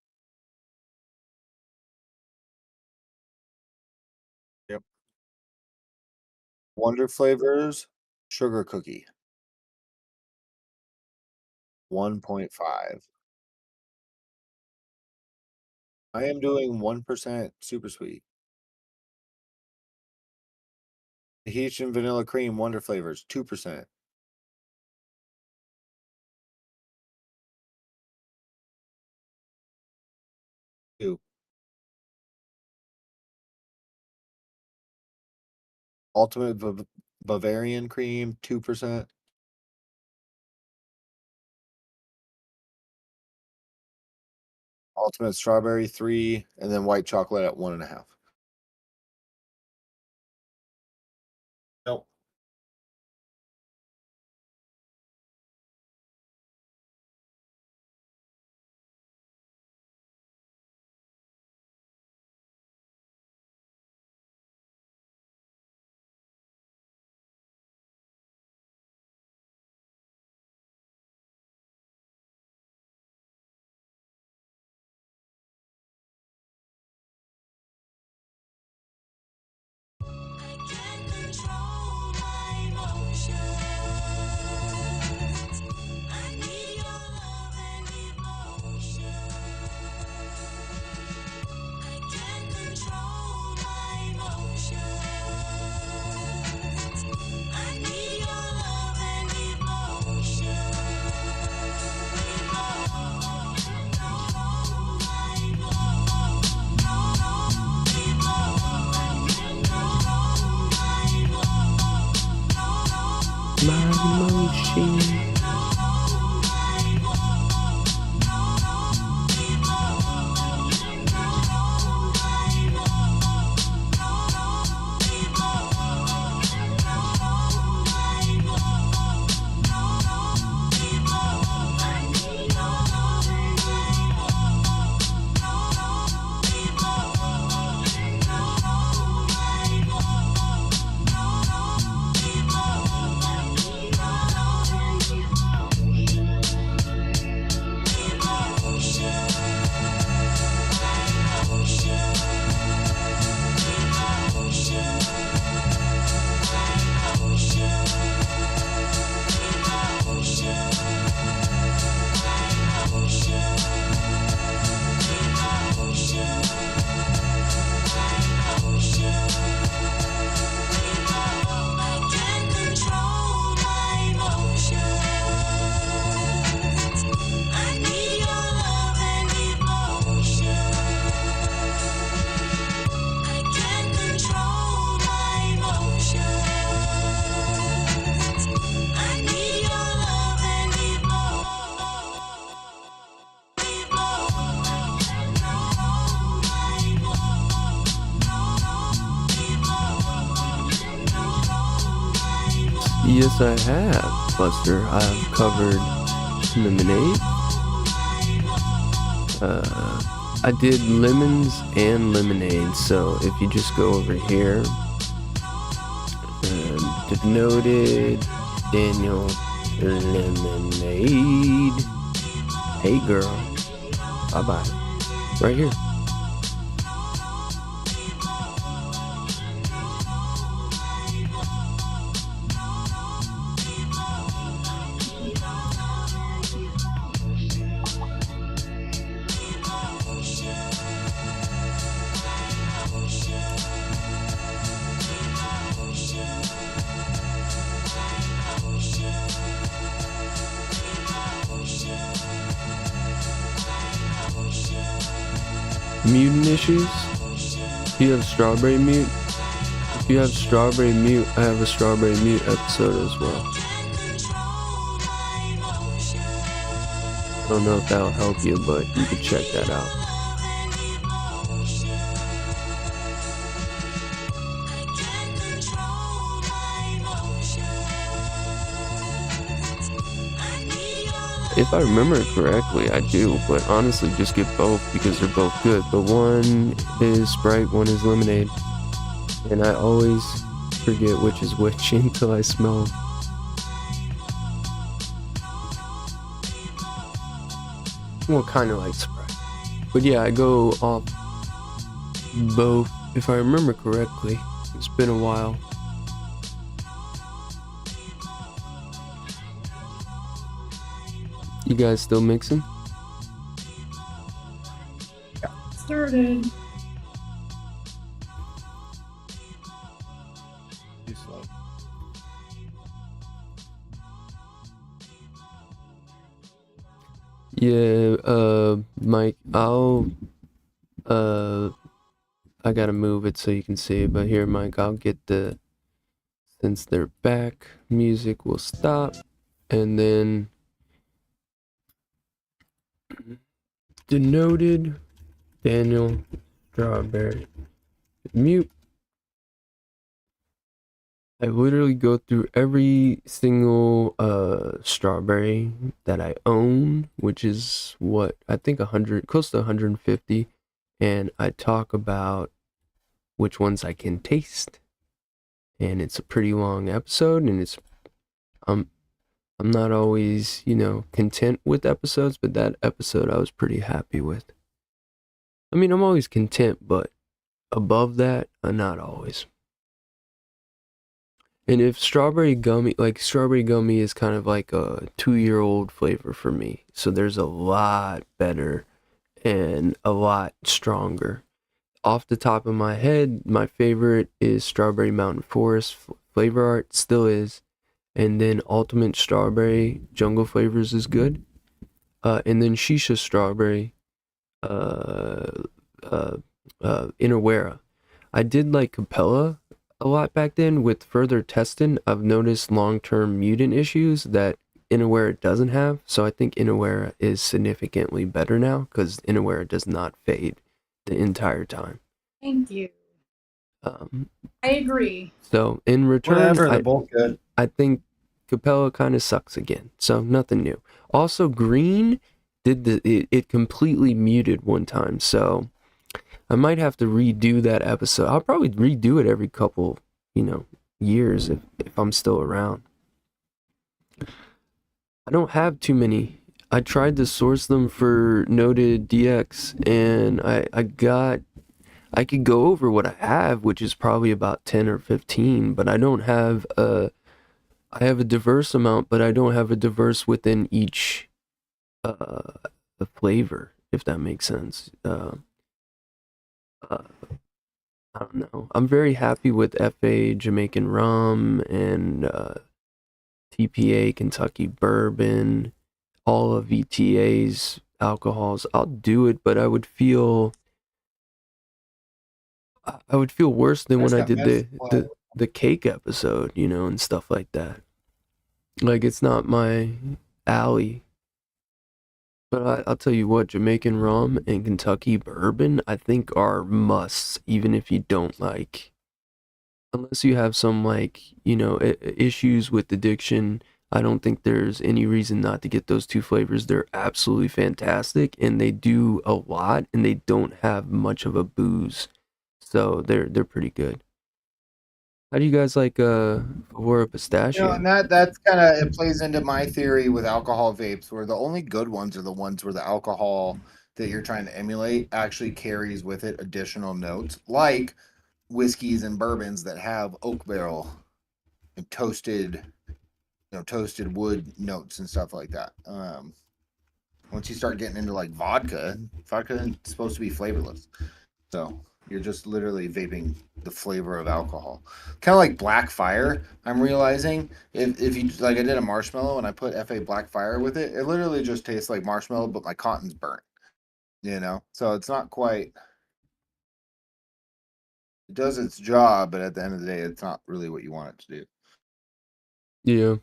Yep. Wonder flavors sugar cookie 1.5. I am doing 1% super sweet. Tahitian vanilla cream wonder flavors 2%. 2. Ultimate Bavarian cream 2%. Ultimate strawberry 3, and then white chocolate at 1.5. Nope. Yes, I have, Buster. I've covered lemonade. I did lemons and lemonade. So if you just go over here, denoted Daniel lemonade. Hey, girl. Bye bye. Right here. Mutant issues? Do you have strawberry mute? If you have strawberry mute, I have a strawberry mute episode as well. I don't know if that'll help you, but you can check that out. If I remember correctly, I do, but honestly, just get both because they're both good. But one is Sprite, one is lemonade, and I always forget which is which until I smell them. Well, kind of like Sprite, but yeah, I go off both. If I remember correctly, it's been a while. You guys still mixing? Started. Too slow. Yeah, Mike, I gotta move it so you can see it, but here, Mike, I'll get since they're back, music will stop, and then denoted Daniel Strawberry mute. I literally go through every single strawberry that I own, which is what I think 100, close to 150, and I talk about which ones I can taste. And it's a pretty long episode, and it's I'm not always, content with episodes, but that episode I was pretty happy with. I mean, I'm always content, but above that, not always. And if strawberry gummy is kind of like a 2-year-old flavor for me. So there's a lot better and a lot stronger. Off the top of my head, my favorite is Strawberry Mountain Forest Flavor Art, still is. And then Ultimate Strawberry Jungle Flavors is good. And then Shisha Strawberry, Inawera. I did like Capella a lot back then. With further testing, I've noticed long-term mutant issues that Inawera doesn't have. So I think Inawera is significantly better now because Inawera does not fade the entire time. Thank you. I agree. So in return, Whatever, they're both good. I think Capella kind of sucks again. So nothing new. Also, Green it completely muted one time. So I might have to redo that episode. I'll probably redo it every couple, years if I'm still around. I don't have too many. I tried to source them for Noted DX, and I could go over what I have, which is probably about 10 or 15, but I don't have I have a diverse amount, but I don't have a diverse within each the flavor, if that makes sense. I don't know. I'm very happy with FA Jamaican rum and TPA Kentucky bourbon, all of VTA's alcohols. I'll do it, but I would feel worse than when I did the cake episode, and stuff like that. Like, it's not my alley. But I'll tell you what, Jamaican rum and Kentucky bourbon, I think, are musts, even if you don't like unless you have some like, issues with addiction, I don't think there's any reason not to get those two flavors. They're absolutely fantastic and they do a lot and they don't have much of a booze. So they're pretty good. How do you guys like Aurora pistachio? And that's kind of, it plays into my theory with alcohol vapes, where the only good ones are the ones where the alcohol that you're trying to emulate actually carries with it additional notes, like whiskeys and bourbons that have oak barrel and toasted wood notes and stuff like that. Once you start getting into like vodka is supposed to be flavorless, so you're just literally vaping the flavor of alcohol. Kind of like Black Fire. I'm realizing if you like, I did a marshmallow and I put FA Black Fire with it. It literally just tastes like marshmallow, but my cotton's burnt. So it's not quite. It does its job, but at the end of the day, it's not really what you want it to do. Yeah.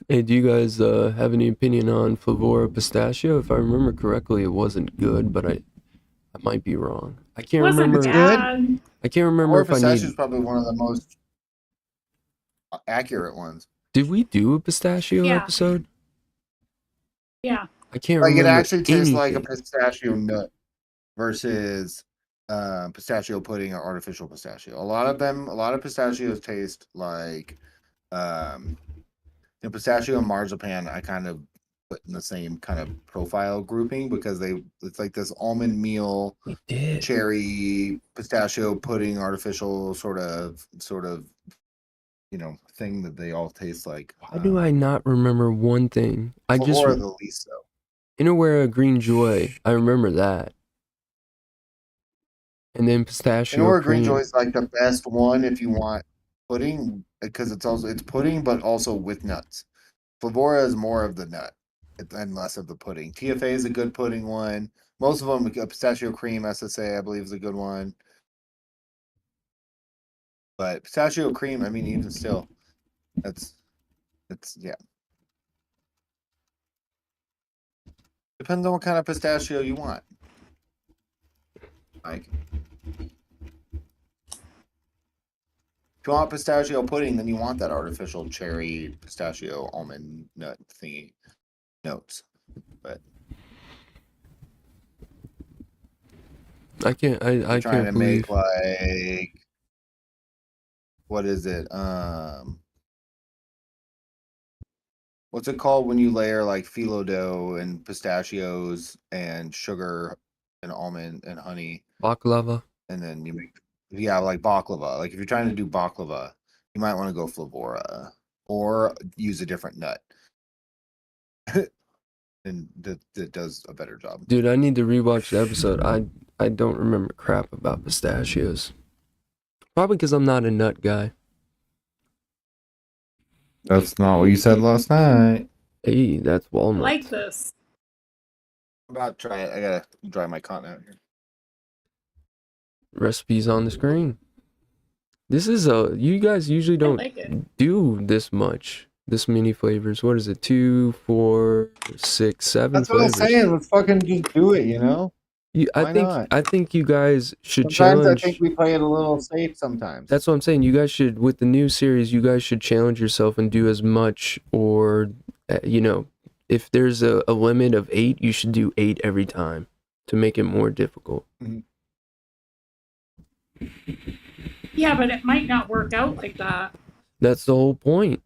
Hey, do you guys have any opinion on Flavora pistachio? If I remember correctly, it wasn't good, but I might be wrong. I can't Wasn't remember. bad. I can't remember Or if I pistachio need. is probably one of the most accurate ones. Did we do a pistachio Yeah. episode? Yeah. I can't Like, it remember actually tastes like a anything. pistachio nut versus pistachio pudding or artificial pistachio. A lot of pistachios taste like pistachio and marzipan. I kind of put in the same kind of profile grouping because it's like this almond meal, We did. cherry, pistachio pudding, artificial sort of thing that they all taste like. Why do I not remember one thing? I just Or the least so. Innerwear Green Joy. I remember that. And then pistachio Inora cream. Green Joy is like the best one if you want pudding, because it's pudding but also with nuts. Flavora is more of the nut and less of the pudding. TFA is a good pudding one. Most of them, pistachio cream SSA, I believe, is a good one. But pistachio cream, I mean, even still, it's yeah. Depends on what kind of pistachio you want. Like, if you want pistachio pudding, then you want that artificial cherry, pistachio, almond nut thingy notes. But I can't trying can't to believe. make like, what is it? What's it called when you layer like phyllo dough and pistachios and sugar and almond and honey, Baklava. and then you make like baklava. Like, if you're trying to do baklava, you might want to go Flavora or use a different nut. And that does a better job. Dude, I need to rewatch the episode. I don't remember crap about pistachios. Probably because I'm not a nut guy. That's not what you said last night. Hey, that's I walnut. like this. I'm about to try it. I gotta dry my cotton out here. Recipes on the screen. This is you guys usually don't like it. do this many flavors. What is it? 2, 4, 6, 7 That's what flavors. I'm saying. Let's fucking just do it, I not? think you guys should Sometimes challenge. I think we play it a little safe sometimes. That's what I'm saying. You guys should, with the new series, you guys should challenge yourself and do as much, or if there's a limit of 8, you should do 8 every time to make it more difficult. Mm-hmm. Yeah, but it might not work out like that. That's the whole point.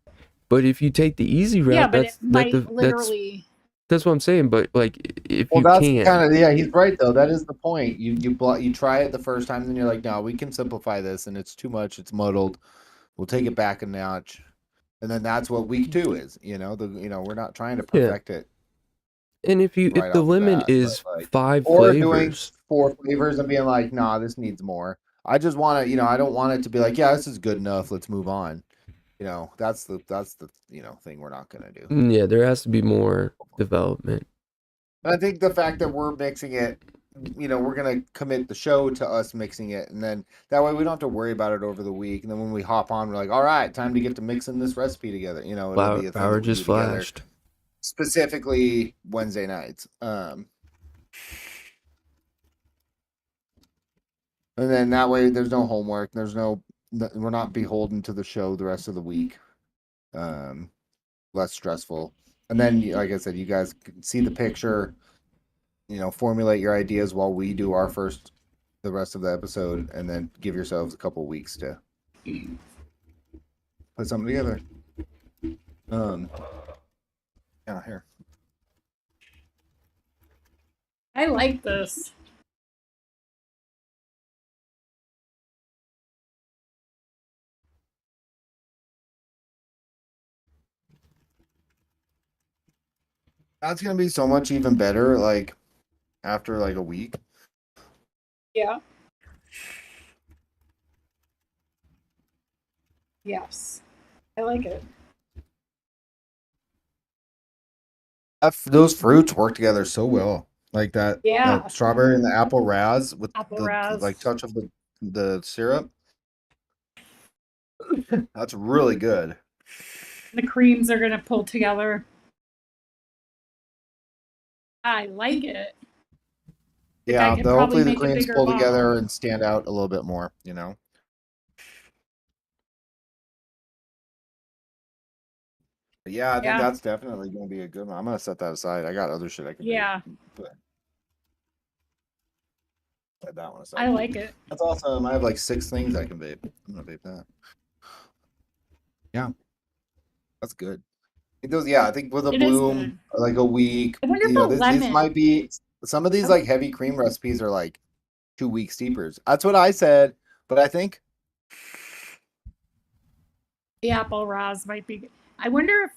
But if you take the easy route, Yeah, but that's it might that's literally. that's what I'm saying. But like, if Well, you that's can't, kind of, yeah, he's right though. That is the point. You try it the first time, then you're like, no, we can simplify this, and it's too much. It's muddled. We'll take it back a notch, and then that's what week 2 is. We're not trying to perfect it. and if Right the off limit bat, is but, like, 5 or doing flavors, 4 flavors and being like, nah, this needs more. I just want to, I don't want it to be like, yeah, this is good enough. Let's move on. That's the thing we're not gonna do. yeah, there has to be more development. And I think the fact that we're mixing it, we're going to commit the show to us mixing it. And then that way we don't have to worry about it over the week. And then when we hop on, we're like, all right, time to get to mixing this recipe together. It'll be a thing Power that we just do together, flashed. specifically Wednesday nights. And then that way there's no homework. There's no, we're not beholden to the show the rest of the week. Less stressful. And then, like I said, you guys can see the picture, formulate your ideas while we do the rest of the episode, and then give yourselves a couple weeks to put something together. Yeah, here. I like this. That's gonna be so much even better, like after like a week. Yeah. Yes. I like it. Those fruits work together so well, like that. Yeah. That strawberry and the apple raz with Apple the raz. like touch of the syrup. That's really good. The creams are gonna pull together. I like it. Yeah, could hopefully probably the make a creams bigger pull bottle. together and stand out a little bit more. But yeah, I think Yeah. that's definitely going to be a good one. I'm going to set that aside. I got other shit I can Yeah. make, but set that one aside. I like it. That's awesome. I have like 6 things I can vape. I'm going to vape that. Yeah, that's good. I think with a It is bloom, good. like a week, I wonder about this lemon. might be some of these like heavy cream recipes are like 2 week steepers. That's what I said, but I think The apple raz might be good. I wonder if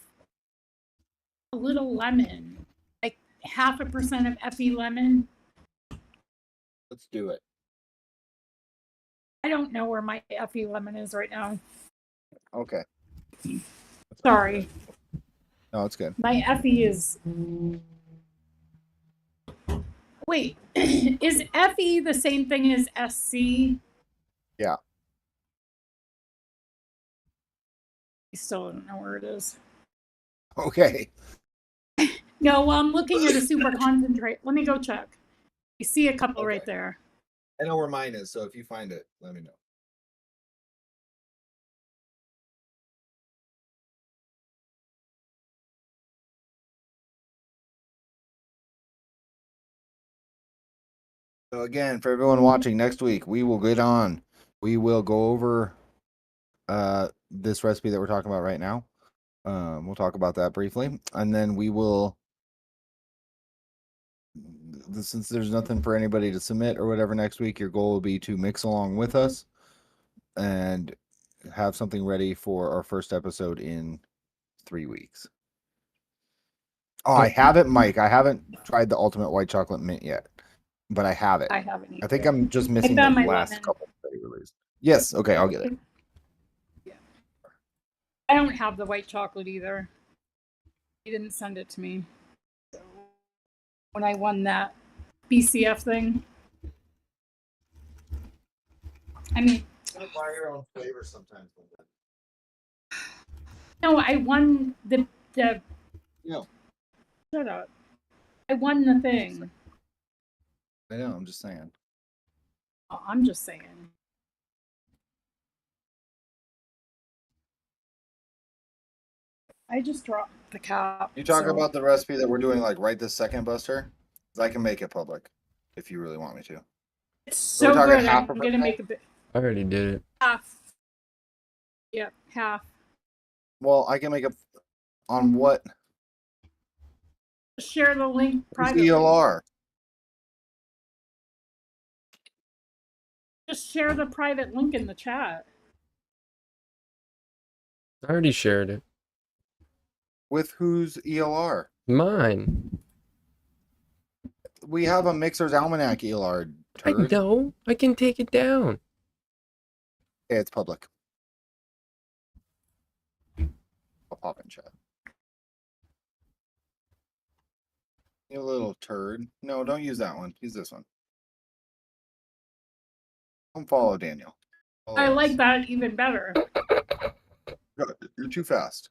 a little lemon, like 0.5% of Effie lemon. let's do it. I don't know where my Effie lemon is right now. Okay. Sorry. No, it's good. My Effie is. Wait, is Effie the same thing as SC? Yeah. I still don't know where it is. Okay. No, well, I'm looking at a super concentrate. Let me go check. You see a couple right there. I know where mine is, so if you find it, let me know. So again, for everyone watching, next week we will get on. We will go over this recipe that we're talking about right now. We'll talk about that briefly, and then we will, since there's nothing for anybody to submit or whatever next week, your goal will be to mix along with us and have something ready for our first episode in 3 weeks. Oh, I haven't, Mike. I haven't tried the ultimate white chocolate mint yet, but I have it. I haven't either. I think I'm just missing the found my last lemon. couple that he released. Yes. Okay, I'll get it. I don't have the white chocolate either. He didn't send it to me. When I won that BCF thing. I mean, Buy your own flavor sometimes. no, I won the. No. Shut up. I won the thing. I know. I'm just saying. Oh, I'm just saying. I just dropped the cap. You talking so- about the recipe that we're doing like right this second, Buster? 'Cause I can make it public if you really want me to. It's We're so talking good. half I'm a gonna percent? make a bit. I already did it. Half. Yep, half. Well, I can make it on what? Share the link Who's privately. ELR? Just share the private link in the chat. I already shared it. With whose ELR? Mine. We have a Mixer's Almanac ELR. I Turd. know. I can take it down. Okay, it's public. I'll pop in chat. You little turd. No, don't use that one. Use this one. Don't follow Daniel. Follow I us. like that even better. God, you're too fast.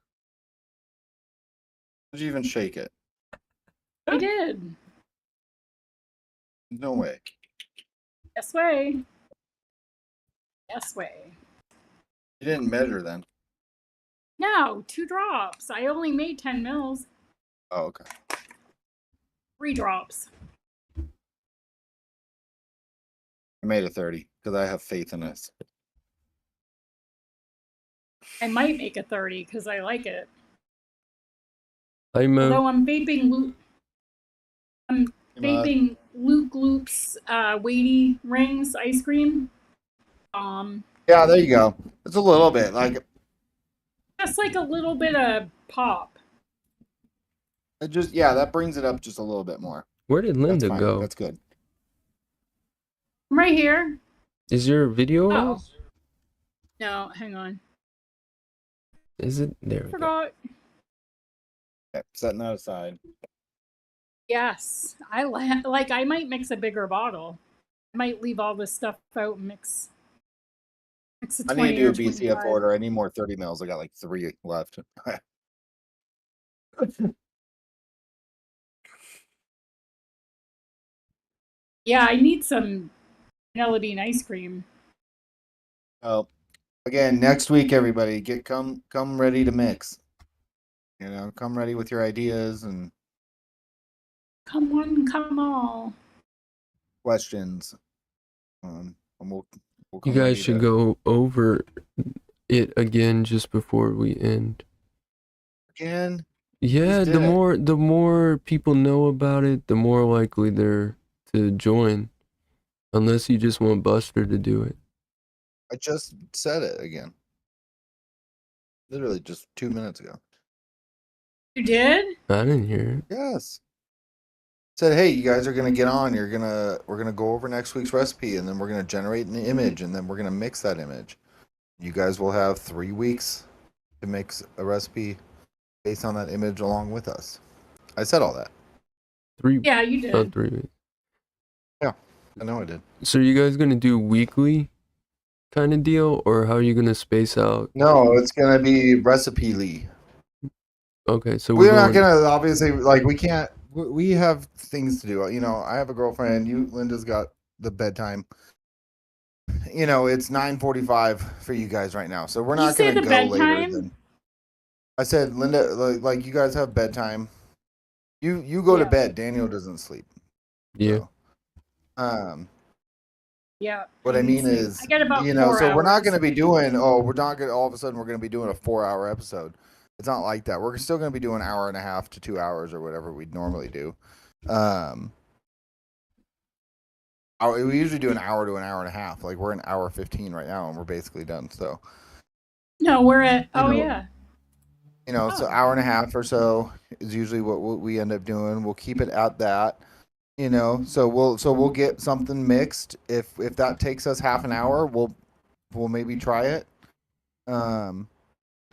Did you even shake it? I did. No way. Yes way. Yes way. You didn't measure then. No, 2 drops. I only made 10 mils. Oh, okay. 3 drops. I made a 30 because I have faith in this. I might make a 30 because I like it. Hi, Mo. Although I'm vaping Luke Loop's weighty rings ice cream. Yeah, there you go. It's a little bit like Just like a little bit of pop. it just that brings it up just a little bit more. Where did That's Linda fine. go? That's good. I'm right here. Is your video Oh. up? No, hang on. Is it? There we go. Forgot. Okay, setting that aside. Yes. I might mix a bigger bottle. I might leave all this stuff out and mix a 20 I need to do or a BCF 25. order. I need more 30 mils. I got like 3 left. Yeah, I need some vanilla bean ice cream. Oh, again, next week, everybody, come ready to mix. Come ready with your ideas and Come one, come all. questions. And we'll You come guys ready should to- go over it again just before we end. again. Yeah, Just the did it. more people know about it, the more likely they're to join. Unless you just want Buster to do it. I just said it again. Literally just 2 minutes ago. You did? I didn't hear it. Yes. Said, hey, you guys are gonna get on. We're gonna go over next week's recipe, and then we're gonna generate an image, and then we're gonna mix that image. You guys will have 3 weeks to mix a recipe based on that image along with us. I said all that. 3. Yeah, you did. Oh, 3 weeks. I know I did. So are you guys gonna do weekly kind of deal, or how are you gonna space out? No, it's gonna be recipe-ly. Okay, so We're going... not gonna obviously we can't. We have things to do. I have a girlfriend. Linda's got the bedtime. It's 9:45 for you guys right now, so we're not say gonna the go later bedtime? than. I said, Linda, like you guys have bedtime. You go to Yeah. bed. Daniel doesn't sleep. Yeah. So, Yeah. what I mean is, I get about 4 so we're not hours. going to be doing, we're not going to, all of a sudden, we're going to be doing a 4-hour episode. It's not like that. We're still going to be doing 1.5 to 2 hours or whatever we'd normally do. We usually do an hour to an hour and a half. Like, we're an hour 15 right now, and we're basically done. So, No, we're at, You know, yeah. so hour and a half or so is usually what we end up doing. We'll keep it at that. So we'll get something mixed. If that takes us half an hour, we'll maybe try it.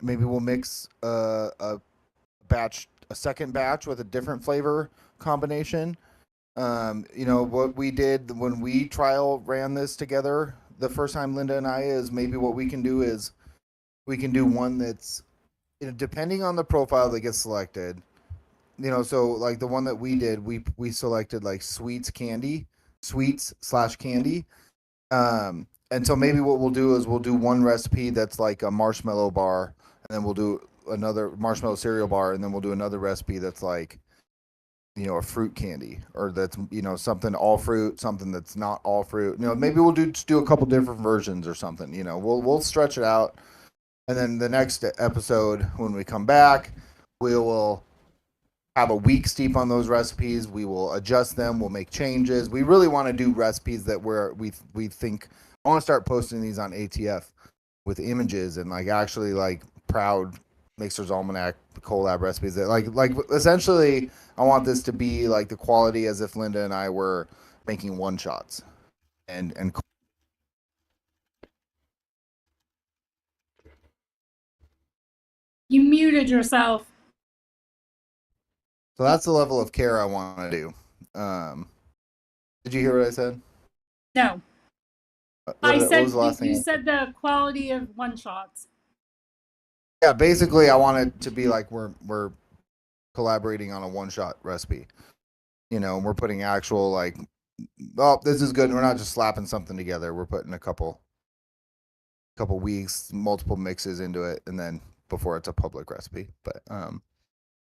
Maybe we'll mix a second batch with a different flavor combination. What we did when we trial ran this together the first time, Linda and I, is maybe what we can do is we can do one that's, depending on the profile that gets selected. So like the one that we did, we selected like sweets /candy. And so maybe what we'll do is we'll do one recipe that's like a marshmallow bar, and then we'll do another marshmallow cereal bar, and then we'll do another recipe that's like, a fruit candy, or that's, something all fruit, something that's not all fruit. Maybe we'll just do a couple different versions or something. We'll stretch it out, and then the next episode when we come back, we will have a week steep on those recipes. We will adjust them. We'll make changes. We really want to do recipes that we think. I want to start posting these on ATF with images and like actually like proud Mixer's Almanac collab recipes that like essentially I want this to be like the quality as if Linda and I were making one shots and You muted yourself. so that's the level of care I want to do. Did you hear what I said? No. What was the last thing you I said the quality of one shots. Yeah, basically, I want it to be like we're collaborating on a one-shot recipe. And we're putting actual like, oh, this is good. We're not just slapping something together. We're putting a couple couple weeks, multiple mixes into it, and then before it's a public recipe. But and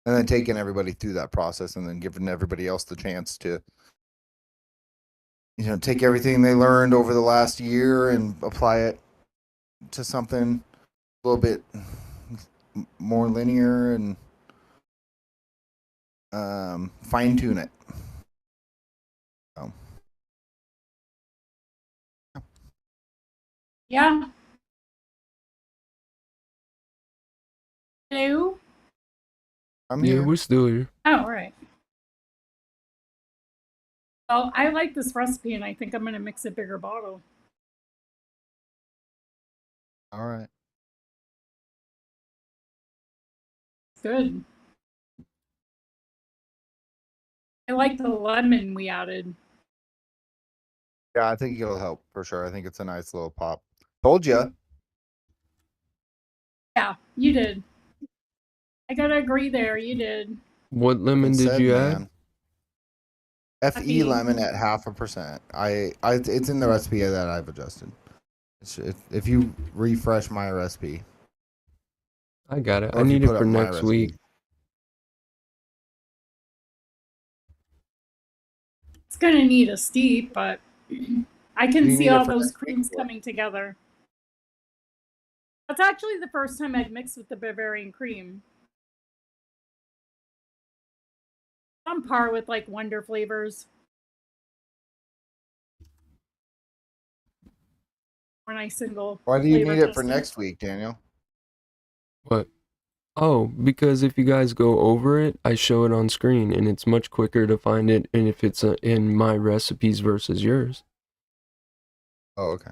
then taking everybody through that process, and then giving everybody else the chance to, take everything they learned over the last year and apply it to something a little bit more linear and fine tune it. So. Yeah. Hello? I'm Yeah, here. we're still here. Oh, all right. Well, I like this recipe, and I think I'm going to mix a bigger bottle. All right. Good. I like the lemon we added. Yeah, I think it'll help for sure. I think it's a nice little pop. Told you. Yeah, you did. I gotta agree there. You did. What lemon did you add? FE lemon at 0.5%. It's in the recipe that I've adjusted. If you refresh my recipe, I got it. or I if you need it put for up my next recipe. week. It's gonna need a steep, but I can You see need it all for those next week, creams what? coming together. That's actually the first time I'd mixed with the Bavarian cream. On par with like Wonder Flavors. Or nice single. Why do you flavor need it for testing. next week, Daniel? What? Oh, because if you guys go over it, I show it on screen, and it's much quicker to find it, and if it's in my recipes versus yours. Oh, okay.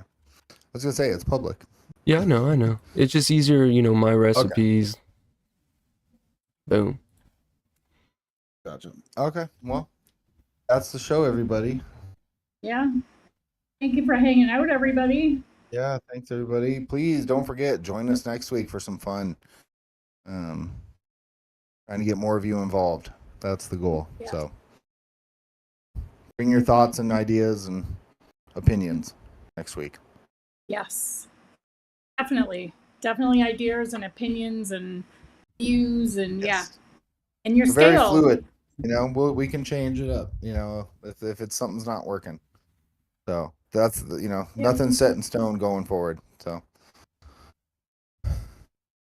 I was gonna say it's public. Yeah, I know. It's just easier, my recipes. Boom. Gotcha. Okay. Well, that's the show, everybody. Yeah. Thank you for hanging out, everybody. Yeah, thanks everybody. Please don't forget, join us next week for some fun. Trying to get more of you involved. That's the goal. Yeah. So bring your thoughts and ideas and opinions next week. Yes. Definitely. Definitely ideas and opinions and views and Yes. yeah. And your We're scale. very fluid. We can change it up, if it's something's not working. So that's nothing's set in stone going forward. So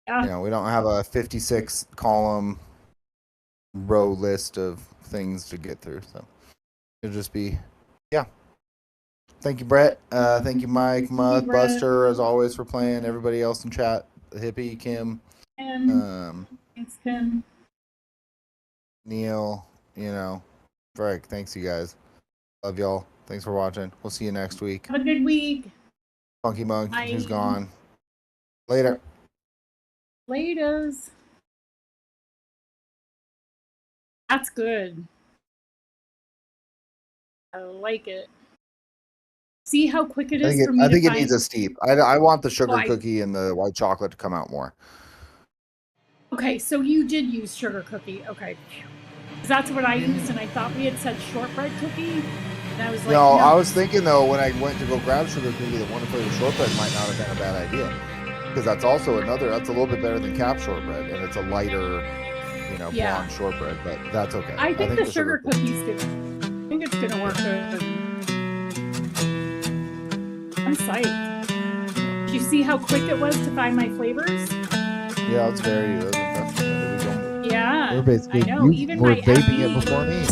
Yeah. we don't have a 56 column row list of things to get through. So it'll just be, yeah. Thank you, Brett. Thank you, Mike, Mutt, Brett. Buster, as always, for playing. Everybody else in chat, Hippie, Kim, Thanks, Kim. Neil, Frank. Thanks, you guys. Love y'all. Thanks for watching. We'll see you next week. Have a good week. Funky Monk, Bye. who's gone. Later. Laters. That's good. I like it. See how quick it is for me I think to it find... needs a steep. I want the sugar Why? cookie and the white chocolate to come out more. Okay, so you did use sugar cookie. Okay. 'Cause that's what I used, and I thought we had said shortbread cookie. And I was like, No, I was thinking though when I went to go grab sugar cookie, the Wonder Flavor shortbread might not have been a bad idea, because that's also that's a little bit better than cap shortbread, and it's a lighter, Yeah. blonde shortbread. But that's okay. I think the sugar cookie's good. I think it's gonna work good. I'm psyched. Did you see how quick it was to find my flavors? Yeah, it's very. Yeah. We're basically I know. Even my vaping FE, it before me.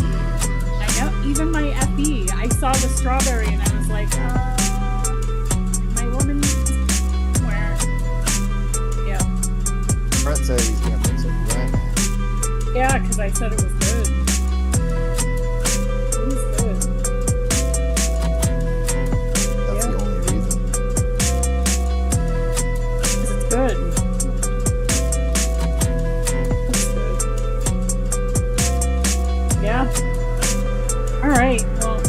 I know. Even my FE. I saw the strawberry and I was like, my woman somewhere. Yeah. Brett said he's gonna mix it, right? Yeah, because I said it was good. It was good. That's the only reason. Because it's good. Yeah. All right. Well,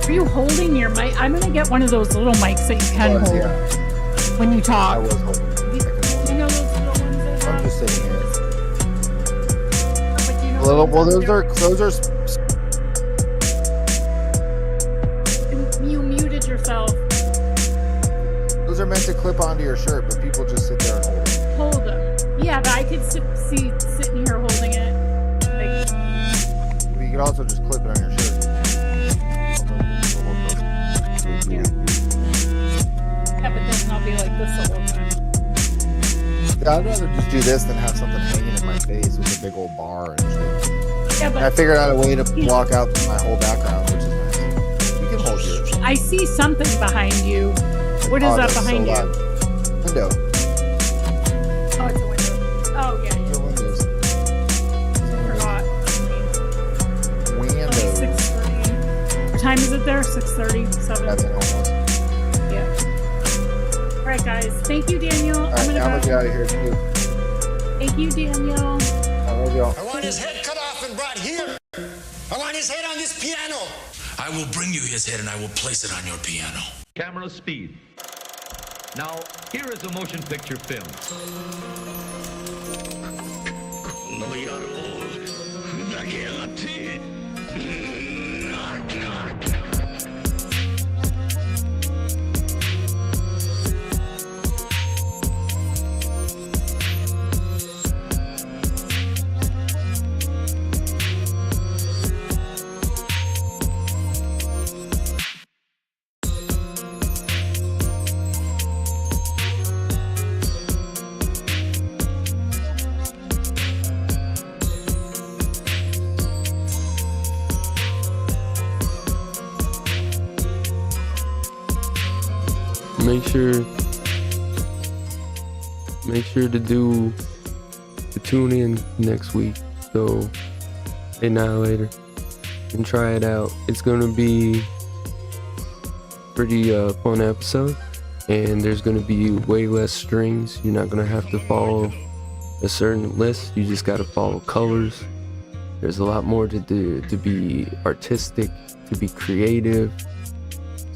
are you holding your mic? I'm gonna get one of those little mics that you can hold when you I talk. was holding. You know those little ones that I'm have? just sitting here. But you know Well, the ones those are. you muted yourself. Those Those are meant to clip onto your shirt, but people just sit there and hold it. Hold them. Yeah, but I could sitting here holding it. Like, You could also just clip it on your shirt. yeah, but then I'll be like this the whole time. Yeah, I'd rather just do this than have something hanging in my face with a big old bar and shit. Yeah, And I but figured out a way to block out my whole background, which is nice. You can hold yours. I see something behind you. What is that that's behind so you? loud. Window. Oh, it's a window. Oh, yeah. Those are windows. Forgot. Windows. 6:30. What time is it there? 6:30? 7? That's it almost. Yeah. All right, guys. Thank you, Daniel. All right, I'm now gonna let's go. get out of here too. Thank you, Daniel. I love y'all. I want his head cut off and brought here. I want his head on this piano. I will bring you his head and I will place it on your piano. Camera speed. Now, here is a motion picture film. Make sure to tune in next week. So Annihilator and try it out. It's gonna be pretty fun episode, and there's gonna be way less strings. You're not gonna have to follow a certain list. You just gotta follow colors. There's a lot more to do, to be artistic, to be creative.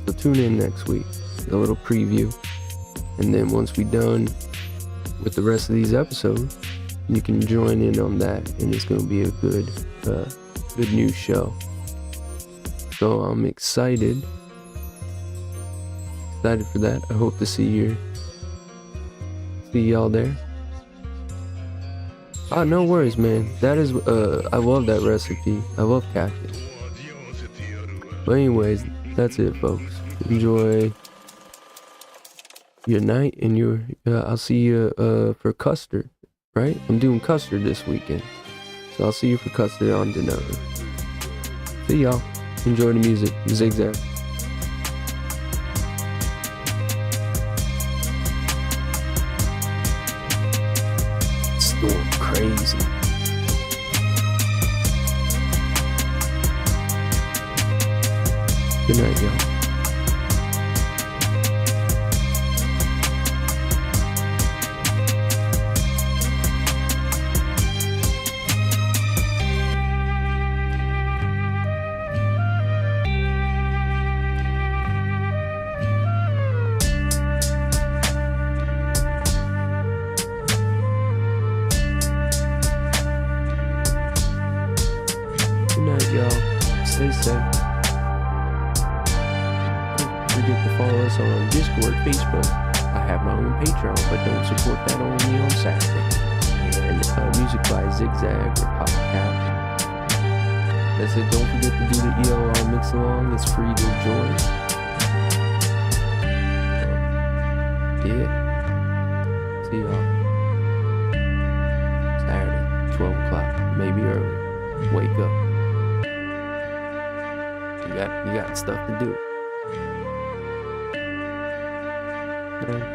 So tune in next week. A little preview, and then once we're done with the rest of these episodes, you can join in on that, and it's gonna be a good news show. So I'm excited for that. I hope to see y'all there. Ah, no worries, man. That is I love that recipe. I love cactus. But anyways, that's it, folks. Enjoy your night, and I'll see you for custard, right? I'm doing custard this weekend, so I'll see you for custard on dinner. See y'all. Enjoy the music. Zigzag. Storm crazy. Good night, y'all. Stay safe. Don't forget to follow us on Discord, Facebook. I have my own Patreon, but don't support that only on Saturday. And music by Zigzag or Pop Cap. That's it. Don't forget to do the ELR mix along. It's free to join. Yeah. See y'all Saturday, 12 o'clock, maybe early. Wake up. You got stuff to do.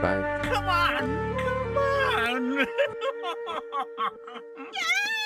Bye. Come on!